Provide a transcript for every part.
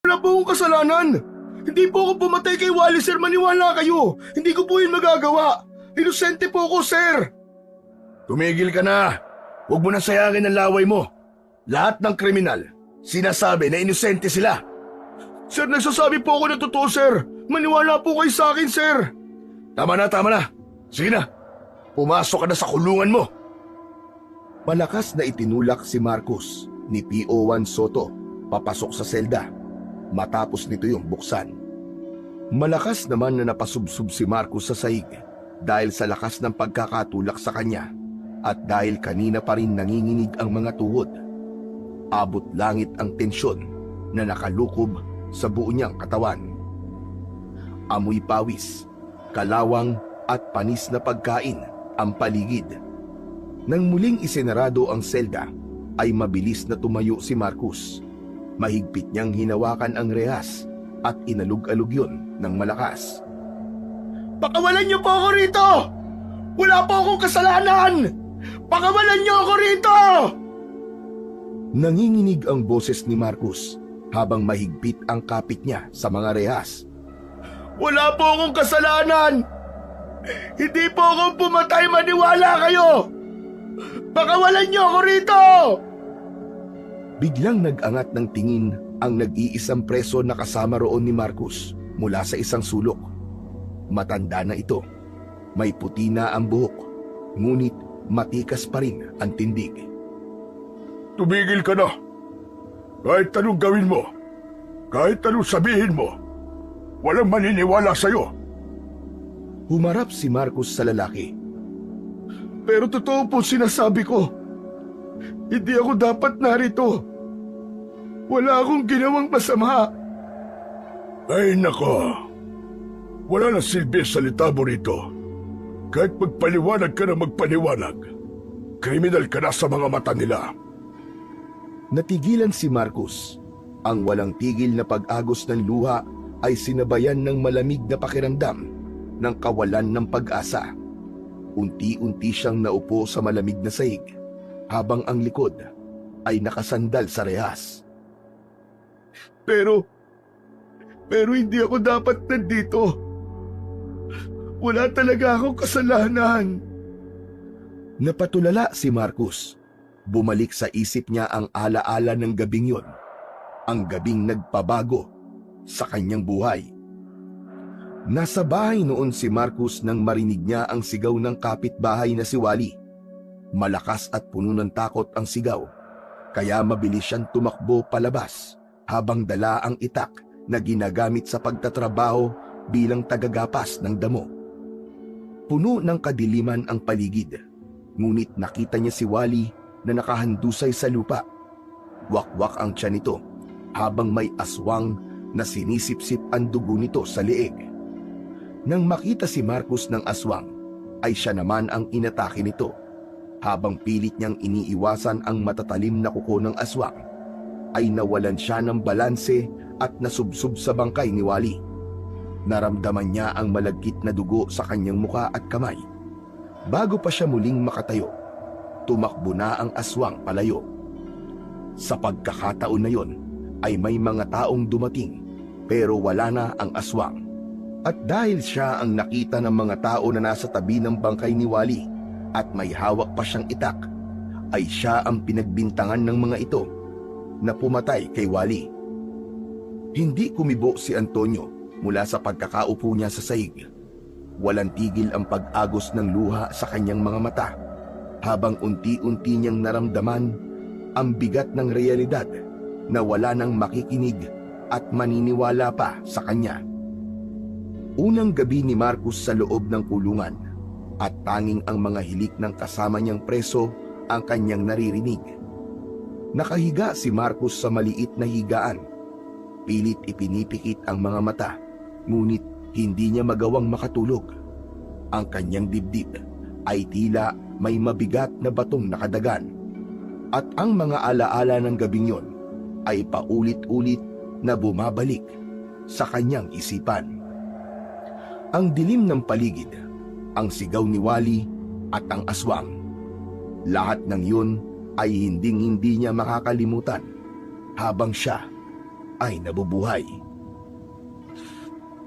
Wala po akong kasalanan. Hindi po ako pumatay kay Wally, sir. Maniwala kayo. Hindi ko po yun magagawa. Inosente po ako, sir. Tumigil ka na. Huwag mo na sayangin ang laway mo. Lahat ng kriminal, sinasabi na inosente sila. Sir, nagsasabi po ako ng totoo, sir. Maniwala po kayo sa akin, sir. Tama na, tama na. Sige na. Pumasok ka na sa kulungan mo. Malakas na itinulak si Marcos ni P.O. Soto papasok sa selda. Matapos nito yung buksan. Malakas naman na napasubsob si Marcos sa sahig dahil sa lakas ng pagkakatulak sa kanya at dahil kanina pa rin nanginginig ang mga tuhod. Abot langit ang tensyon na nakalukob sa buo niyang katawan. Amoy pawis, kalawang at panis na pagkain ang paligid. Nang muling isenarado ang selda, ay mabilis na tumayo si Marcos. Mahigpit niyang hinawakan ang rehas at inalug-alug yun ng malakas. Pakawalan niyo po ako rito! Wala po akong kasalanan! Pakawalan niyo ako rito! Nanginginig ang boses ni Marcos habang mahigpit ang kapit niya sa mga rehas. Wala po akong kasalanan! Hindi po ako pumatay, maniwala kayo! Pakawalan niyo ako rito! Biglang nag-angat ng tingin ang nag-iisang preso na kasama roon ni Marcos mula sa isang sulok. Matanda na ito. May puti na ang buhok, ngunit matikas pa rin ang tindig. Tumigil ka na. Kahit anong gawin mo, kahit anong sabihin mo, walang maniniwala sa'yo. Humarap si Marcos sa lalaki. Pero totoo po sinasabi ko. Hindi ako dapat narito. Wala akong ginawang masama. Ay nako. Wala na silbi sa salita mo rito. Kahit magpaliwanag ka na magpaliwanag, kriminal ka na sa mga mata nila. Natigilan si Marcos. Ang walang tigil na pag-agos ng luha ay sinabayan ng malamig na pakiramdam ng kawalan ng pag-asa. Unti-unti siyang naupo sa malamig na sahig habang ang likod ay nakasandal sa rehas. Pero hindi ako dapat nandito. Wala talaga akong kasalanan. Napatulala si Marcos. Bumalik sa isip niya ang alaala ng gabing yon. Ang gabing nagpabago sa kanyang buhay. Nasa bahay noon si Marcos nang marinig niya ang sigaw ng kapitbahay na si Wally. Malakas at puno ng takot ang sigaw, kaya mabilis siyang tumakbo palabas habang dala ang itak na ginagamit sa pagtatrabaho bilang tagagapas ng damo. Puno ng kadiliman ang paligid, ngunit nakita niya si Wally na nakahandusay sa lupa. Wakwak ang tiyan nito habang may aswang na sinisipsip ang dugo nito sa leeg. Nang makita si Marcos ng aswang, ay siya naman ang inatake nito. Habang pilit niyang iniiwasan ang matatalim na kuko ng aswang, ay nawalan siya ng balanse at nasubsob sa bangkay ni Wally. Naramdaman niya ang malagkit na dugo sa kanyang muka at kamay. Bago pa siya muling makatayo, tumakbo na ang aswang palayo. Sa pagkakataon na yon, ay may mga taong dumating pero wala na ang aswang. At dahil siya ang nakita ng mga tao na nasa tabi ng bangkay ni Wally at may hawak pa siyang itak, ay siya ang pinagbintangan ng mga ito na pumatay kay Wally. Hindi kumibo si Antonio mula sa pagkakaupo niya sa sahig. Walang tigil ang pag-agos ng luha sa kanyang mga mata habang unti-unti niyang naramdaman ang bigat ng realidad na wala nang makikinig at maniniwala pa sa kanya. Unang gabi ni Marcos sa loob ng kulungan at tanging ang mga hilik ng kasama niyang preso ang kanyang naririnig. Nakahiga si Marcos sa maliit na higaan. Pilit ipinipikit ang mga mata, ngunit hindi niya magawang makatulog. Ang kanyang dibdib ay tila may mabigat na batong nakadagan. At ang mga alaala ng gabing yon ay paulit-ulit na bumabalik sa kanyang isipan. Ang dilim ng paligid, ang sigaw ni Wally at ang aswang. Lahat ng yun ay hinding-hindi niya makakalimutan habang siya ay nabubuhay.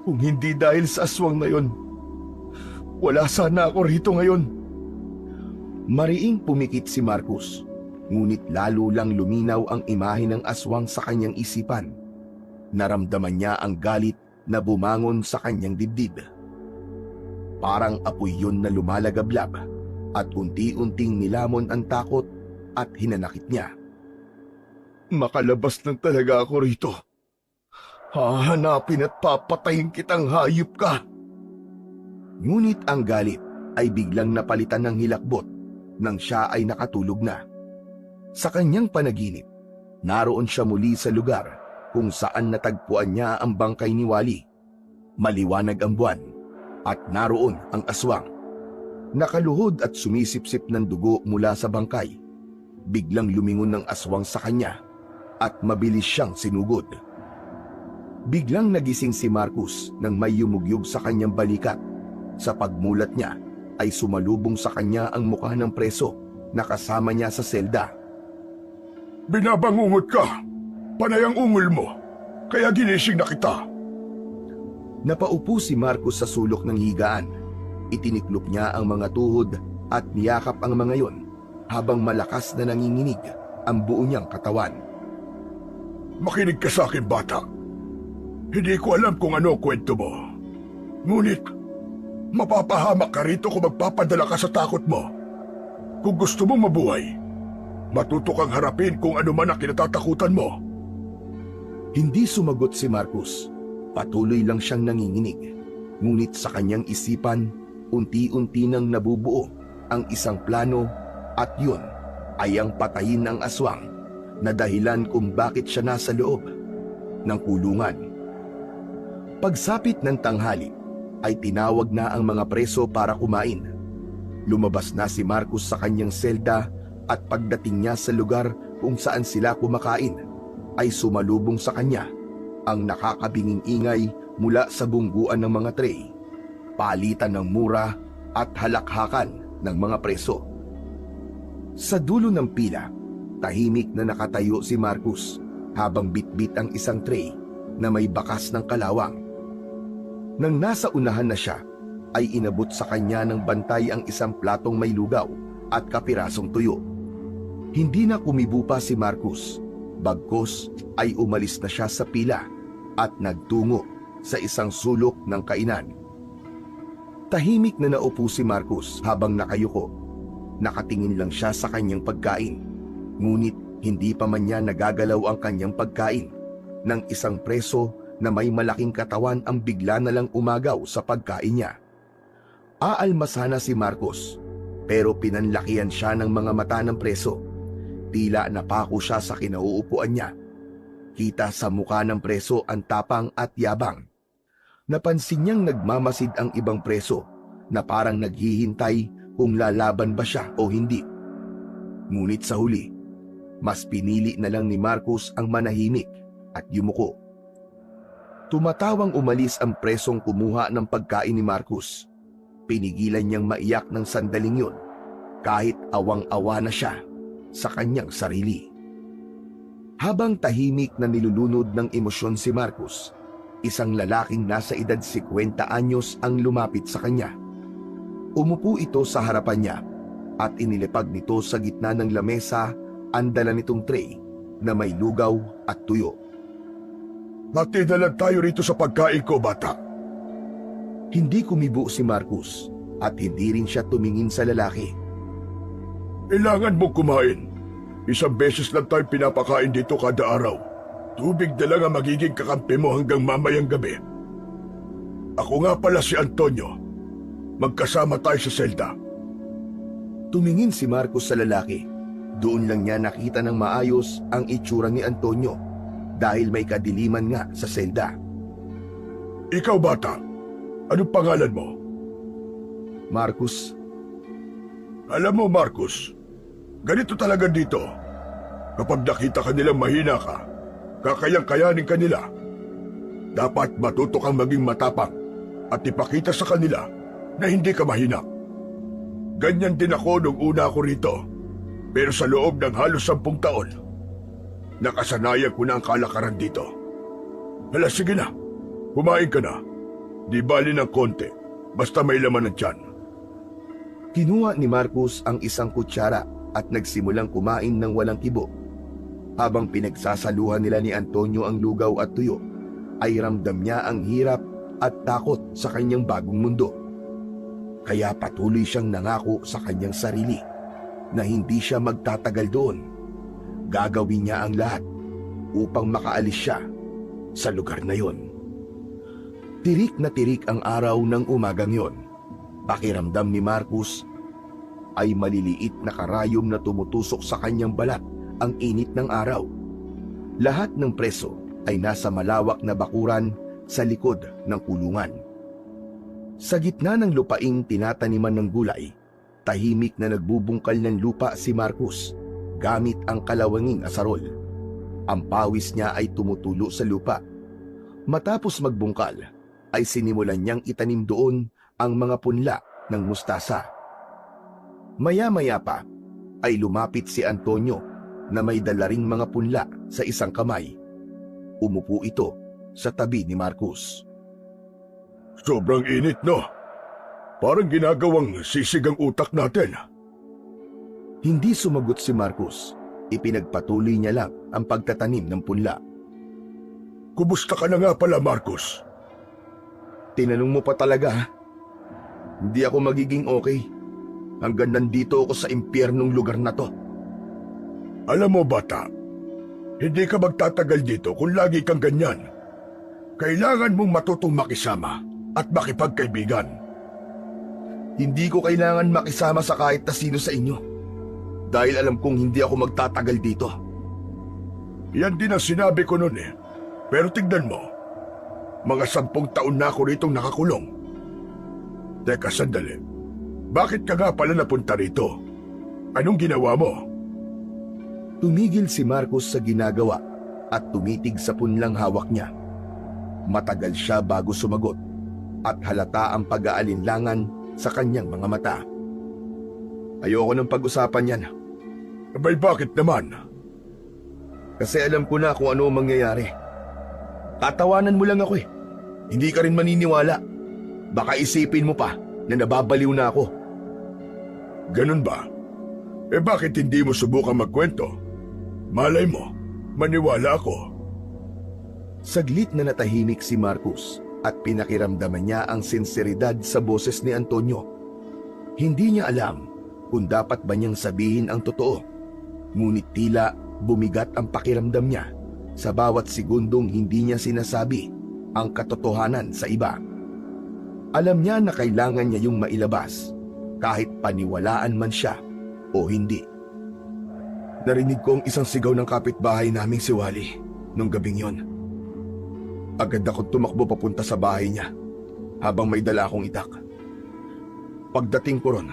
Kung hindi dahil sa aswang na yon, wala sana ako rito ngayon. Mariing pumikit si Marcus, ngunit lalo lang luminaw ang imahe ng aswang sa kanyang isipan. Naramdaman niya ang galit na bumangon sa kanyang dibdib. Parang apoy yun na lumalagablab at unti-unting nilamon ang takot at hinanakit niya. Makalabas lang talaga ako rito. Hahanapin at papatayin kitang hayop ka. Ngunit ang galit ay biglang napalitan ng hilakbot nang siya ay nakatulog na. Sa kanyang panaginip, naroon siya muli sa lugar kung saan natagpuan niya ang bangkay ni Wally. Maliwanag ang buwan at naroon ang aswang. Nakaluhod at sumisipsip ng dugo mula sa bangkay. Biglang lumingon ng aswang sa kanya at mabilis siyang sinugod. Biglang nagising si Marcus nang may yumugyug sa kanyang balikat. Sa pagmulat niya ay sumalubong sa kanya ang mukha ng preso na kasama niya sa selda. Binabangungot ka! Panay ang ungol mo! Kaya ginising na kita! Napaupo si Marcus sa sulok ng higaan. Itiniklop niya ang mga tuhod at niyakap ang mga yon habang malakas na nanginginig ang buo niyang katawan. Makinig ka sa akin, bata. Hindi ko alam kung ano ang kwento mo. Ngunit, mapapahamak ka rito kung magpapadala ka sa takot mo. Kung gusto mong mabuhay, matuto kang harapin kung ano man ang kinatatakutan mo. Hindi sumagot si Marcus. Patuloy lang siyang nanginginig. Ngunit sa kanyang isipan, unti-unti nang nabubuo ang isang plano at yun ay ang patayin ng aswang na dahilan kung bakit siya nasa loob ng kulungan. Pagsapit ng tanghali ay tinawag na ang mga preso para kumain. Lumabas na si Marcus sa kanyang selda at pagdating niya sa lugar kung saan sila kumakain ay sumalubong sa kanya ang nakakabinging ingay mula sa bungguan ng mga tray, palitan ng mura at halakhakan ng mga preso. Sa dulo ng pila, tahimik na nakatayo si Marcus habang bitbit ang isang tray na may bakas ng kalawang. Nang nasa unahan na siya, ay inabot sa kanya ng bantay ang isang platong may lugaw at kapirasong tuyo. Hindi na kumibo pa si Marcus, bagkus ay umalis na siya sa pila at nagtungo sa isang sulok ng kainan. Tahimik na naupo si Marcus habang nakayuko. Nakatingin lang siya sa kanyang pagkain, ngunit hindi pa man niya nagagalaw ang kanyang pagkain nang isang preso na may malaking katawan ang bigla na lang umagaw sa pagkain niya. Aalmasana si Marcus, pero pinanlakihan siya ng mga mata ng preso. Tila napako siya sa kinauupuan niya. Kita sa mukha ng preso ang tapang at yabang. Napansin niyang nagmamasid ang ibang preso na parang naghihintay kung lalaban ba siya o hindi. Ngunit sa huli, mas pinili na lang ni Marcus ang manahimik at yumuko. Tumatawang umalis ang presong kumuha ng pagkain ni Marcus. Pinigilan niyang maiyak ng sandaling yun kahit awang-awa na siya sa kanyang sarili. Habang tahimik na nilulunod ng emosyon si Marcus, isang lalaking nasa edad 50 anyos ang lumapit sa kanya. Umupo ito sa harapan niya at inilipag nito sa gitna ng lamesa ang dala nitong tray na may lugaw at tuyo. Hati na lang tayo rito sa pagkain ko, bata. Hindi kumibo si Marcus at hindi rin siya tumingin sa lalaki. Kailangan mong kumain. Isang beses lang tayo pinapakain dito kada araw. Tubig na lang ang magiging kakampi mo hanggang mamayang gabi. Ako nga pala si Antonio. Magkasama tayo sa selda. Tumingin si Marcus sa lalaki. Doon lang niya nakita ng maayos ang itsura ni Antonio dahil may kadiliman nga sa selda. Ikaw, bata, anong pangalan mo? Marcus. Alam mo, Marcus, ganito talaga dito. Kapag nakita ka nilang mahina ka, kakayang-kayanin ka nila. Dapat matuto kang maging matapang at ipakita sa kanila na hindi ka mahina. Ganyan din ako nung una ako rito. Pero sa loob ng halos 10 taon, nakasanayan ko na ang kalakaran dito. Hala, sige na. Kumain ka na. Di bali ng konti. Basta may laman ng tiyan. Kinuha ni Marcos ang isang kutsara at nagsimulang kumain ng walang kibo. Habang pinagsasaluhan nila ni Antonio ang lugaw at tuyo, ay ramdam niya ang hirap at takot sa kanyang bagong mundo. Kaya patuloy siyang nangako sa kanyang sarili na hindi siya magtatagal doon. Gagawin niya ang lahat upang makaalis siya sa lugar na yon. Tirik na tirik ang araw ng umagang yon. Pakiramdam ni Marcos ay maliliit na karayom na tumutusok sa kanyang balat ang init ng araw. Lahat ng preso ay nasa malawak na bakuran sa likod ng kulungan. Sa gitna ng lupaing tinataniman ng gulay, tahimik na nagbubungkal ng lupa si Marcos gamit ang kalawanging asarol. Ang pawis niya ay tumutulo sa lupa. Matapos magbungkal, ay sinimulan niyang itanim doon ang mga punla ng mustasa. Maya-maya pa ay lumapit si Antonio na may dala ring mga punla sa isang kamay. Umupo ito sa tabi ni Marcos. Sobrang init, no? Parang ginagawang sisig ang utak natin. Hindi sumagot si Marcos. Ipinagpatuloy niya lang ang pagtatanim ng punla. Kumusta ka na nga pala, Marcos? Tinanong mo pa talaga, ha? Hindi ako magiging okay hanggang nandito ako sa impyernong lugar na to. Alam mo, bata, hindi ka magtatagal dito kung lagi kang ganyan. Kailangan mong matutong makisama at makipagkaibigan. Hindi ko kailangan makisama sa kahit na sino sa inyo dahil alam kong hindi ako magtatagal dito. Yan din ang sinabi ko noon eh. Pero tignan mo, mga 10 taon na ako ritong nakakulong. Teka, sandali. Bakit ka nga pala napunta rito? Anong ginawa mo? Tumigil si Marcos sa ginagawa at tumitig sa punlang hawak niya. Matagal siya bago sumagot at halata ang pag-aalinlangan sa kanyang mga mata. Ayoko nang pag-usapan yan. Abay, bakit naman? Kasi alam ko na kung ano ang mangyayari. Tatawanan mo lang ako eh. Hindi ka rin maniniwala. Baka isipin mo pa na nababaliw na ako. Ganun ba? Eh bakit hindi mo subukan magkwento? Malay mo, maniwala ako. Saglit na natahimik si Marcos at pinakiramdaman niya ang sinseridad sa boses ni Antonio. Hindi niya alam kung dapat ba niyang sabihin ang totoo. Ngunit tila bumigat ang pakiramdam niya sa bawat segundong hindi niya sinasabi ang katotohanan sa iba. Alam niya na kailangan niya yung mailabas kahit paniwalaan man siya o hindi. Narinig ko ang isang sigaw ng kapitbahay naming si Wally nung gabing yon. Agad akong tumakbo papunta sa bahay niya habang may dala akong itak. Pagdating ko ron,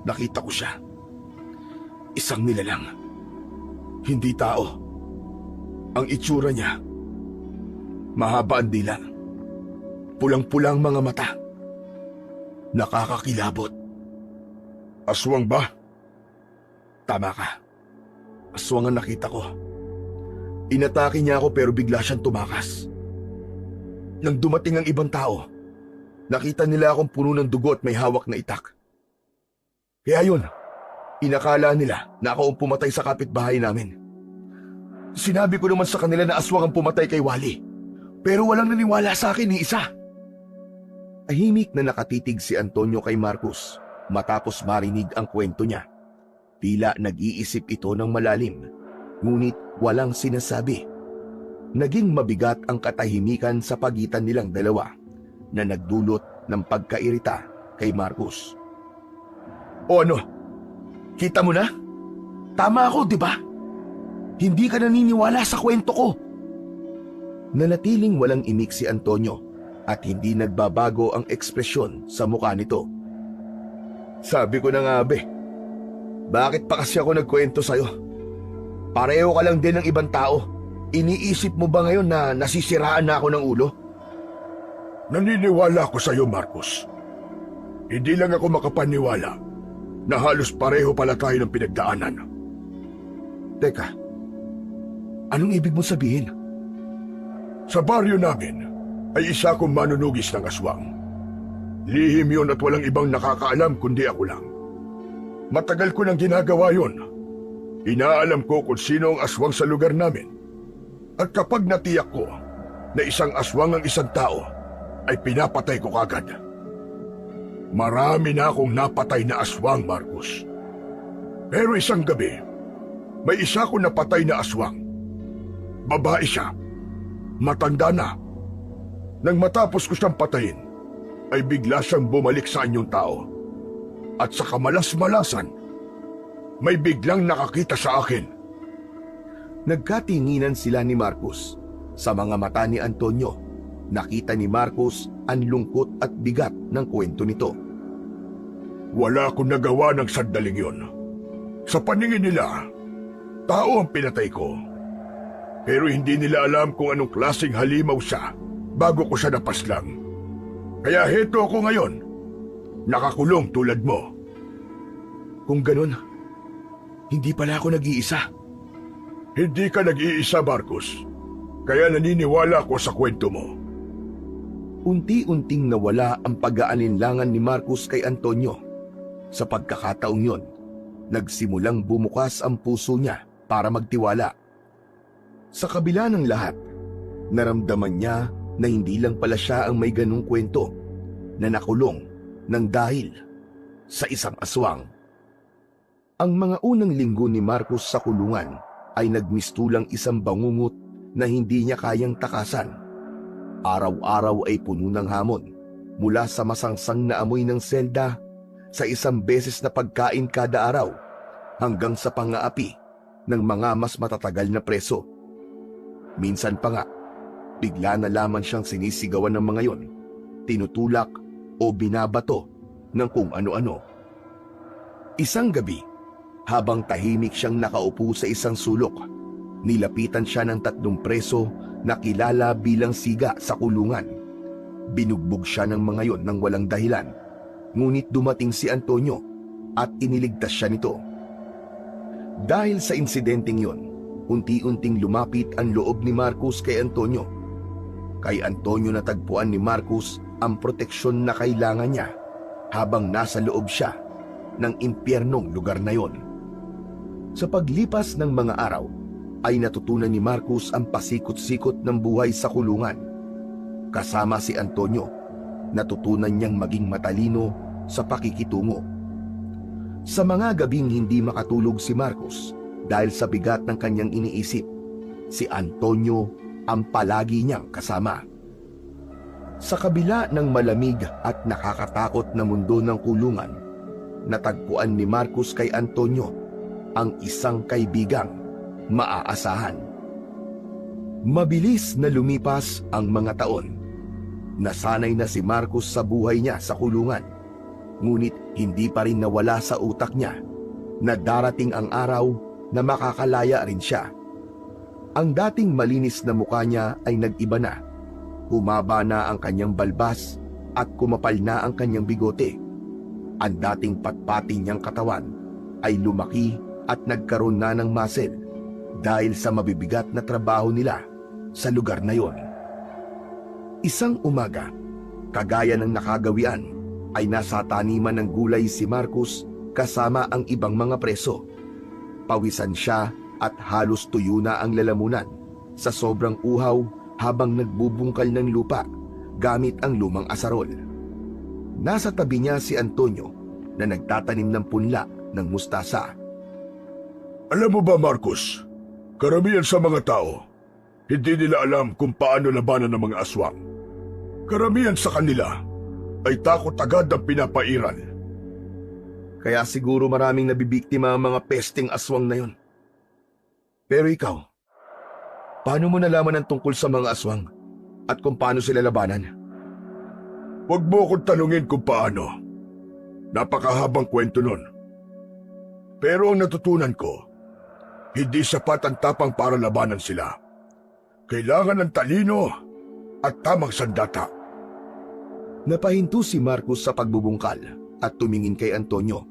nakita ko siya. Isang nilalang. Hindi tao. Ang itsura niya, mahaba ang dila. Pulang-pulang mga mata. Nakakakilabot. Aswang ba? Tama ka. Aswang ang nakita ko. Inatake niya ako pero bigla siyang tumakas. Nang dumating ang ibang tao, nakita nila akong puno ng dugo at may hawak na itak. Kaya yun, inakala nila na ako ang pumatay sa kapitbahay namin. Sinabi ko naman sa kanila na aswang ang pumatay kay Wally, pero walang naniwala sa akin ni isa. Tahimik na nakatitig si Antonio kay Marcos matapos marinig ang kwento niya. Tila nag-iisip ito ng malalim, ngunit walang sinasabi. Naging mabigat ang katahimikan sa pagitan nilang dalawa na nagdulot ng pagkairita kay Marcos. O ano? Kita mo na? Tama ako, di ba? Hindi ka naniniwala sa kwento ko. Nanatiling walang imik si Antonio at hindi nagbabago ang ekspresyon sa mukha nito. Sabi ko na nga, be, bakit pa kasi ako nagkwento sa'yo? Pareho ka lang din ng ibang tao. Iniisip mo ba ngayon na nasisiraan na ako ng ulo? Naniniwala ako sa'yo, Marcos. Hindi lang ako makapaniwala na halos pareho pala tayo ng pinagdaanan. Teka, anong ibig mong sabihin? Sa baryo namin ay isa akong manunugis ng aswang. Lihim yun at walang ibang nakakaalam kundi ako lang. Matagal ko nang ginagawa yun. Inaalam ko kung sino ang aswang sa lugar namin. At kapag natiyak ko na isang aswang ang isang tao, ay pinapatay ko kagad. Marami na akong napatay na aswang, Marcus. Pero isang gabi, may isa akong napatay na aswang. Babae siya. Matanda na. Nang matapos ko siyang patayin, ay bigla siyang bumalik sa anyong tao. At sa kamalas-malasan, may biglang nakakita sa akin. Nagkatinginan sila ni Marcus. Sa mga mata ni Antonio, nakita ni Marcus ang lungkot at bigat ng kwento nito. Wala akong nagawa ng sandaling yon. Sa paningin nila, tao ang pinatay ko. Pero hindi nila alam kung anong klaseng halimaw siya bago ko siya napaslang. Kaya heto ako ngayon, nakakulong tulad mo. Kung ganun, hindi pala ako nag-iisa. Hindi ka nag-iisa, Marcus. Kaya naniniwala ko sa kwento mo. Unti-unting nawala ang pag-aalinlangan ni Marcus kay Antonio. Sa pagkakataong yon, nagsimulang bumukas ang puso niya para magtiwala. Sa kabila ng lahat, naramdaman niya na hindi lang pala siya ang may ganung kwento na nakulong ng dahil sa isang aswang. Ang mga unang linggo ni Marcus sa kulungan ay nagmistulang isang bangungot na hindi niya kayang takasan. Araw-araw ay puno ng hamon mula sa masangsang na amoy ng selda, sa isang beses na pagkain kada araw, hanggang sa pang-aapi ng mga mas matatagal na preso. Minsan pa nga, bigla na lamang siyang sinisigawan ng mga yon, tinutulak o binabato ng kung ano-ano. Isang gabi, habang tahimik siyang nakaupo sa isang sulok, nilapitan siya ng 3 preso na kilala bilang siga sa kulungan. Binugbog siya ng mga yon ng walang dahilan, ngunit dumating si Antonio at iniligtas siya nito. Dahil sa insidenteng yon, unti-unting lumapit ang loob ni Marcus kay Antonio. Kay Antonio natagpuan ni Marcus ang proteksyon na kailangan niya habang nasa loob siya ng impyernong lugar na yon. Sa paglipas ng mga araw, ay natutunan ni Marcus ang pasikot-sikot ng buhay sa kulungan. Kasama si Antonio, natutunan niyang maging matalino sa pakikitungo. Sa mga gabing hindi makatulog si Marcus dahil sa bigat ng kanyang iniisip, si Antonio ang palagi niyang kasama. Sa kabila ng malamig at nakakatakot na mundo ng kulungan, natagpuan ni Marcus kay Antonio ang isang kaibigang maaasahan. Mabilis na lumipas ang mga taon. Nasanay na si Marcus sa buhay niya sa kulungan, ngunit hindi pa rin nawala sa utak niya na darating ang araw na makakalaya rin siya. Ang dating malinis na mukha niya ay nag-iba na. Humaba na ang kanyang balbas at kumapal na ang kanyang bigote. Ang dating patpati niyang katawan ay lumaki at nagkaroon na ng muscle dahil sa mabibigat na trabaho nila sa lugar na yon. Isang umaga, kagaya ng nakagawian, ay nasa taniman ng gulay si Marcus kasama ang ibang mga preso. Pawisan siya at halos tuyo na ang lalamunan sa sobrang uhaw habang nagbubungkal ng lupa gamit ang lumang asarol. Nasa tabi niya si Antonio na nagtatanim ng punla ng mustasa. Alam mo ba, Marcus, karamihan sa mga tao, hindi nila alam kung paano labanan ng mga aswang. Karamihan sa kanila ay takot agad ang pinapairal. Kaya siguro maraming nabibiktima ang mga pesting aswang na yon. Pero ikaw, paano mo nalaman ang tungkol sa mga aswang at kung paano sila labanan? Huwag mo akong tanungin kung paano. Napakahabang kwento nun. Pero ang natutunan ko, hindi sapat ang tapang para labanan sila. Kailangan ng talino at tamang sandata. Napahinto si Marcus sa pagbubungkal at tumingin kay Antonio.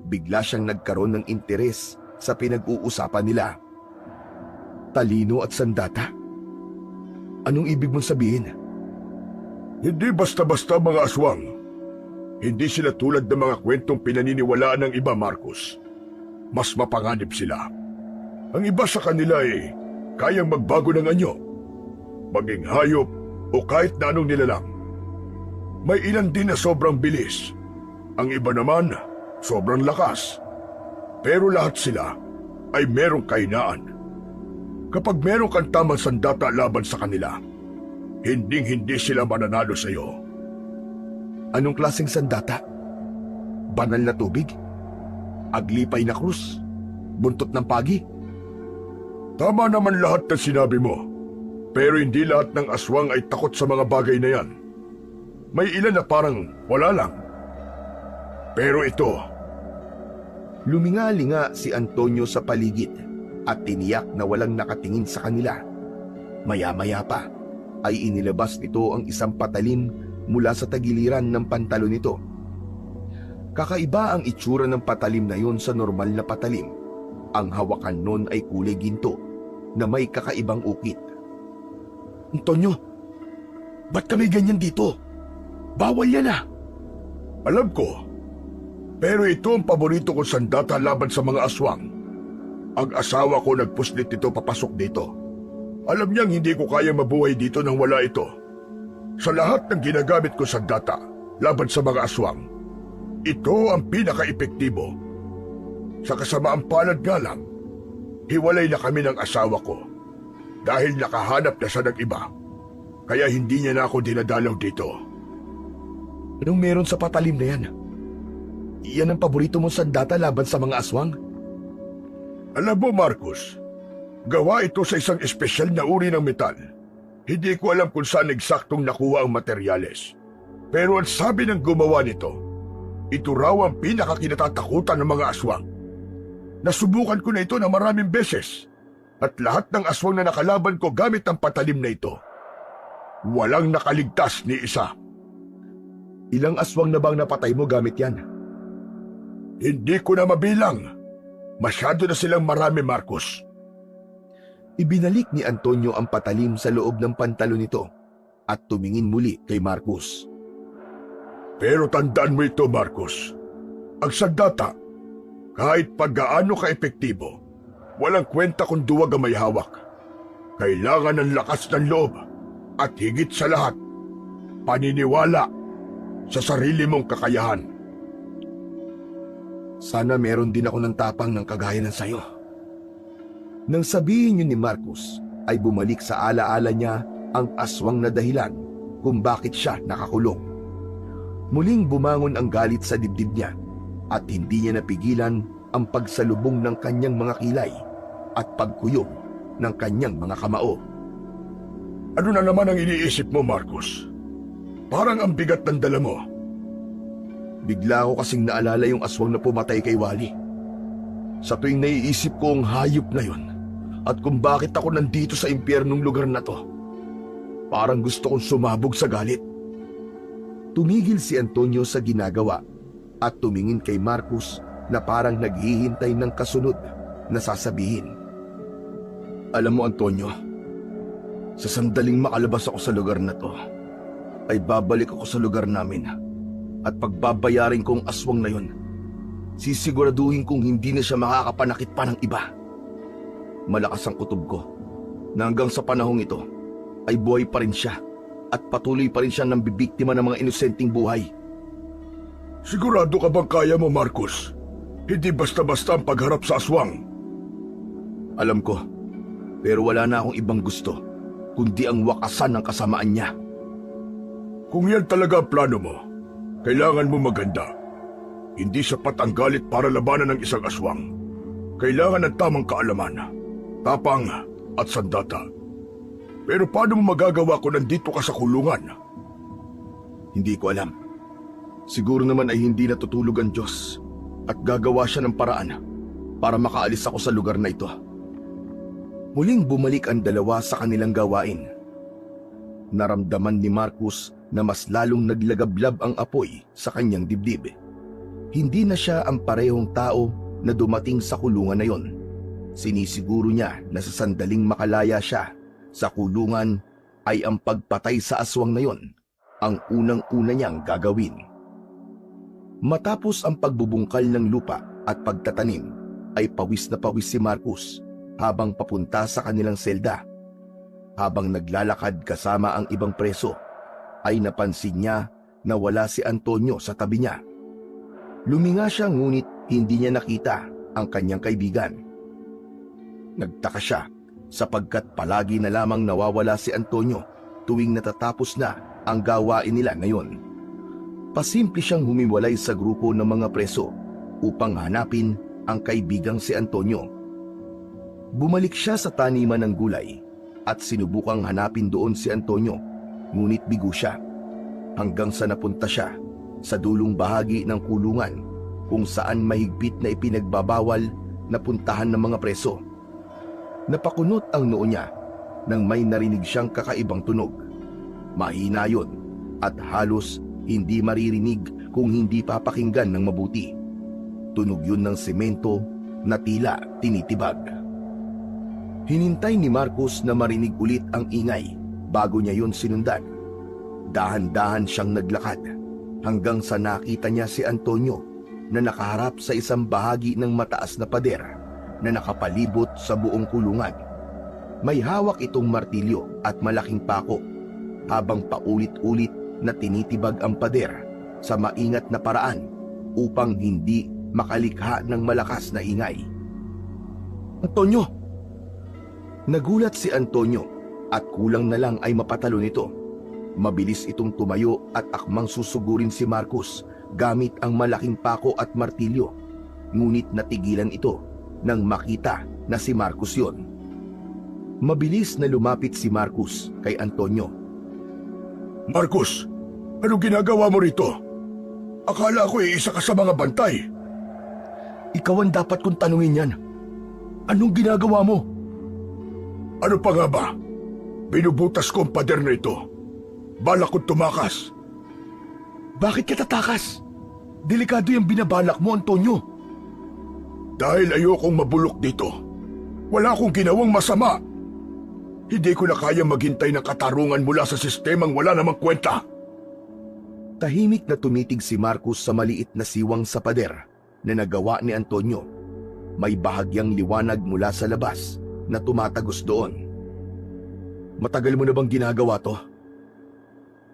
Bigla siyang nagkaroon ng interes sa pinag-uusapan nila. Talino at sandata? Anong ibig mong sabihin? Hindi basta-basta mga aswang. Hindi sila tulad ng mga kwentong pinaniniwalaan ng iba, Marcos. Mas mapanganib sila. Ang iba sa kanila ay kayang magbago ng anyo, maging hayop o kahit na anong nilalang. May ilan din na sobrang bilis. Ang iba naman, sobrang lakas. Pero lahat sila ay merong kahinaan. Kapag meron kang tamang sandata laban sa kanila, hinding-hindi sila mananalo sa iyo. Anong klaseng sandata? Banal na tubig? Aglipay na krus? Buntot ng pagi? Tama naman lahat ng sinabi mo. Pero hindi lahat ng aswang ay takot sa mga bagay na yan. May ilan na parang wala lang. Pero ito, Luminga-linga si Antonio sa paligid at tiniyak na walang nakatingin sa kanila. Maya-maya pa ay inilabas nito ang isang patalim mula sa tagiliran ng pantalon nito. Kakaiba ang itsura ng patalim na yon sa normal na patalim. Ang hawakan nun ay kulay ginto na may kakaibang ukit. Antonio, ba't kami ganyan dito? Bawal yan ah! alam ko. Pero ito ang paborito kong sandata laban sa mga aswang. Ang asawa ko nagpuslit ito papasok dito. Alam niyang hindi ko kaya mabuhay dito nang wala ito. Sa lahat ng ginagamit ko sandata laban sa mga aswang, ito ang pinaka-epektibo. Sa kasamaang palad nga lang, hiwalay na kami ng asawa ko dahil nakahanap na siya ng iba. Kaya hindi niya na ako dinadalaw dito. Anong meron sa patalim na yan? Yan ang paborito mong sandata laban sa mga aswang? Alam mo, Marcos, gawa ito sa isang espesyal na uri ng metal. Hindi ko alam kung saan eksaktong nakuha ang materyales. Pero ang sabi ng gumawa nito, ito raw ang pinakakinatatakutan ng mga aswang. Nasubukan ko na ito na maraming beses. At lahat ng aswang na nakalaban ko gamit ang patalim na ito. Walang nakaligtas ni isa. Ilang aswang na bang napatay mo gamit yan? Hindi ko na mabilang. Masyado na silang marami, Marcos. Ibinalik ni Antonio ang patalim sa loob ng pantalon nito at tumingin muli kay Marcos. Pero tandaan mo ito, Marcos. Ang sandata, kahit pag-gaano ka-epektibo, walang kwenta kung duwag ang may hawak. Kailangan ng lakas ng loob at higit sa lahat, paniniwala sa sarili mong kakayahan. Sana meron din ako ng tapang ng kagaya ng sayo. Nang sabihin yun ni Marcos, ay bumalik sa alaala niya ang aswang na dahilan kung bakit siya nakakulong. Muling bumangon ang galit sa dibdib niya at hindi niya napigilan ang pagsalubong ng kanyang mga kilay at pagkuyog ng kanyang mga kamao. Ano na naman ang iniisip mo, Marcos? Parang ang bigat ng dala mo. Bigla ko kasing naalala yung aswang na pumatay kay Wally. Sa tuwing naiisip ko ang hayop na yon at kung bakit ako nandito sa impyernong lugar na to, parang gusto kong sumabog sa galit. Tumigil si Antonio sa ginagawa at tumingin kay Marcos na parang naghihintay ng kasunod na sasabihin. Alam mo, Antonio, sa sandaling makalabas ako sa lugar na to, ay babalik ako sa lugar namin at pagbabayarin kong aswang na yon. Sisiguraduhin kong hindi na siya makakapanakit pa ng iba. Malakas ang kutob ko na hanggang sa panahong ito ay buhay pa rin siya at patuloy pa rin siya ng bibiktima ng mga inosenteng buhay. Sigurado ka bang kaya mo, Marcos? Hindi basta-basta ang pagharap sa aswang. Alam ko, pero wala na akong ibang gusto kundi ang wakasan ng kasamaan niya. Kung yan talaga ang plano mo, kailangan mo maganda. Hindi sapat ang galit para labanan ng isang aswang. Kailangan ng tamang kaalaman, tapang at sandata. Pero paano mo magagawa kung nandito ka sa kulungan? Hindi ko alam. Siguro naman ay hindi natutulog ang Diyos at gagawa siya ng paraan para makaalis ako sa lugar na ito. Muling bumalik ang dalawa sa kanilang gawain. Naramdaman ni Marcos na mas lalong naglagablab ang apoy sa kanyang dibdib. Hindi na siya ang parehong tao na dumating sa kulungan na yon. Sinisiguro niya na sa sandaling makalaya siya sa kulungan ay ang pagpatay sa aswang na yon ang unang-una niyang gagawin. Matapos ang pagbubungkal ng lupa at pagtatanim, ay pawis na pawis si Marcus habang papunta sa kanilang selda. Habang naglalakad kasama ang ibang preso, ay napansin niya na wala si Antonio sa tabi niya. Luminga siya ngunit hindi niya nakita ang kanyang kaibigan. Nagtaka siya sapagkat palagi na lamang nawawala si Antonio tuwing natatapos na ang gawain nila ngayon. Pasimple siyang humiwalay sa grupo ng mga preso upang hanapin ang kaibigang si Antonio. Bumalik siya sa taniman ng gulay at sinubukang hanapin doon si Antonio, ngunit bigo siya hanggang sa napunta siya sa dulong bahagi ng kulungan kung saan mahigpit na ipinagbabawal na puntahan ng mga preso. Napakunot ang noo niya nang may narinig siyang kakaibang tunog. Mahina yun at halos hindi maririnig kung hindi papakinggan ng mabuti. Tunog yun ng semento na tila tinitibag. Hinintay ni Marcus na marinig ulit ang ingay bago niya yun sinundan. Dahan-dahan siyang naglakad hanggang sa nakita niya si Antonio na nakaharap sa isang bahagi ng mataas na pader na nakapalibot sa buong kulungan. May hawak itong martilyo at malaking pako habang paulit-ulit na tinitibag ang pader sa maingat na paraan upang hindi makalikha ng malakas na ingay. Antonio! Nagulat si Antonio at kulang na lang ay mapatalo nito. Mabilis itong tumayo at akmang susugurin si Marcus gamit ang malaking pako at martilyo. Ngunit natigilan ito nang makita na si Marcus yon. Mabilis na lumapit si Marcus kay Antonio. Marcus, anong ginagawa mo rito? Akala ko isa ka sa mga bantay. Ikaw ang dapat kong tanungin yan. Anong ginagawa mo? Ano pa nga ba? Binubutas ko ang pader na ito. Balak kong tumakas. Bakit ka tatakas? Delikado yung binabalak mo, Antonio. Dahil ayokong mabulok dito. Wala akong ginawang masama. Hindi ko na kaya maghintay ng katarungan mula sa sistemang wala namang kwenta. Tahimik na tumitig si Marcus sa maliit na siwang sa pader na nagawa ni Antonio. May bahagyang liwanag mula sa labas na tumatagos doon. Matagal mo na bang ginagawa to?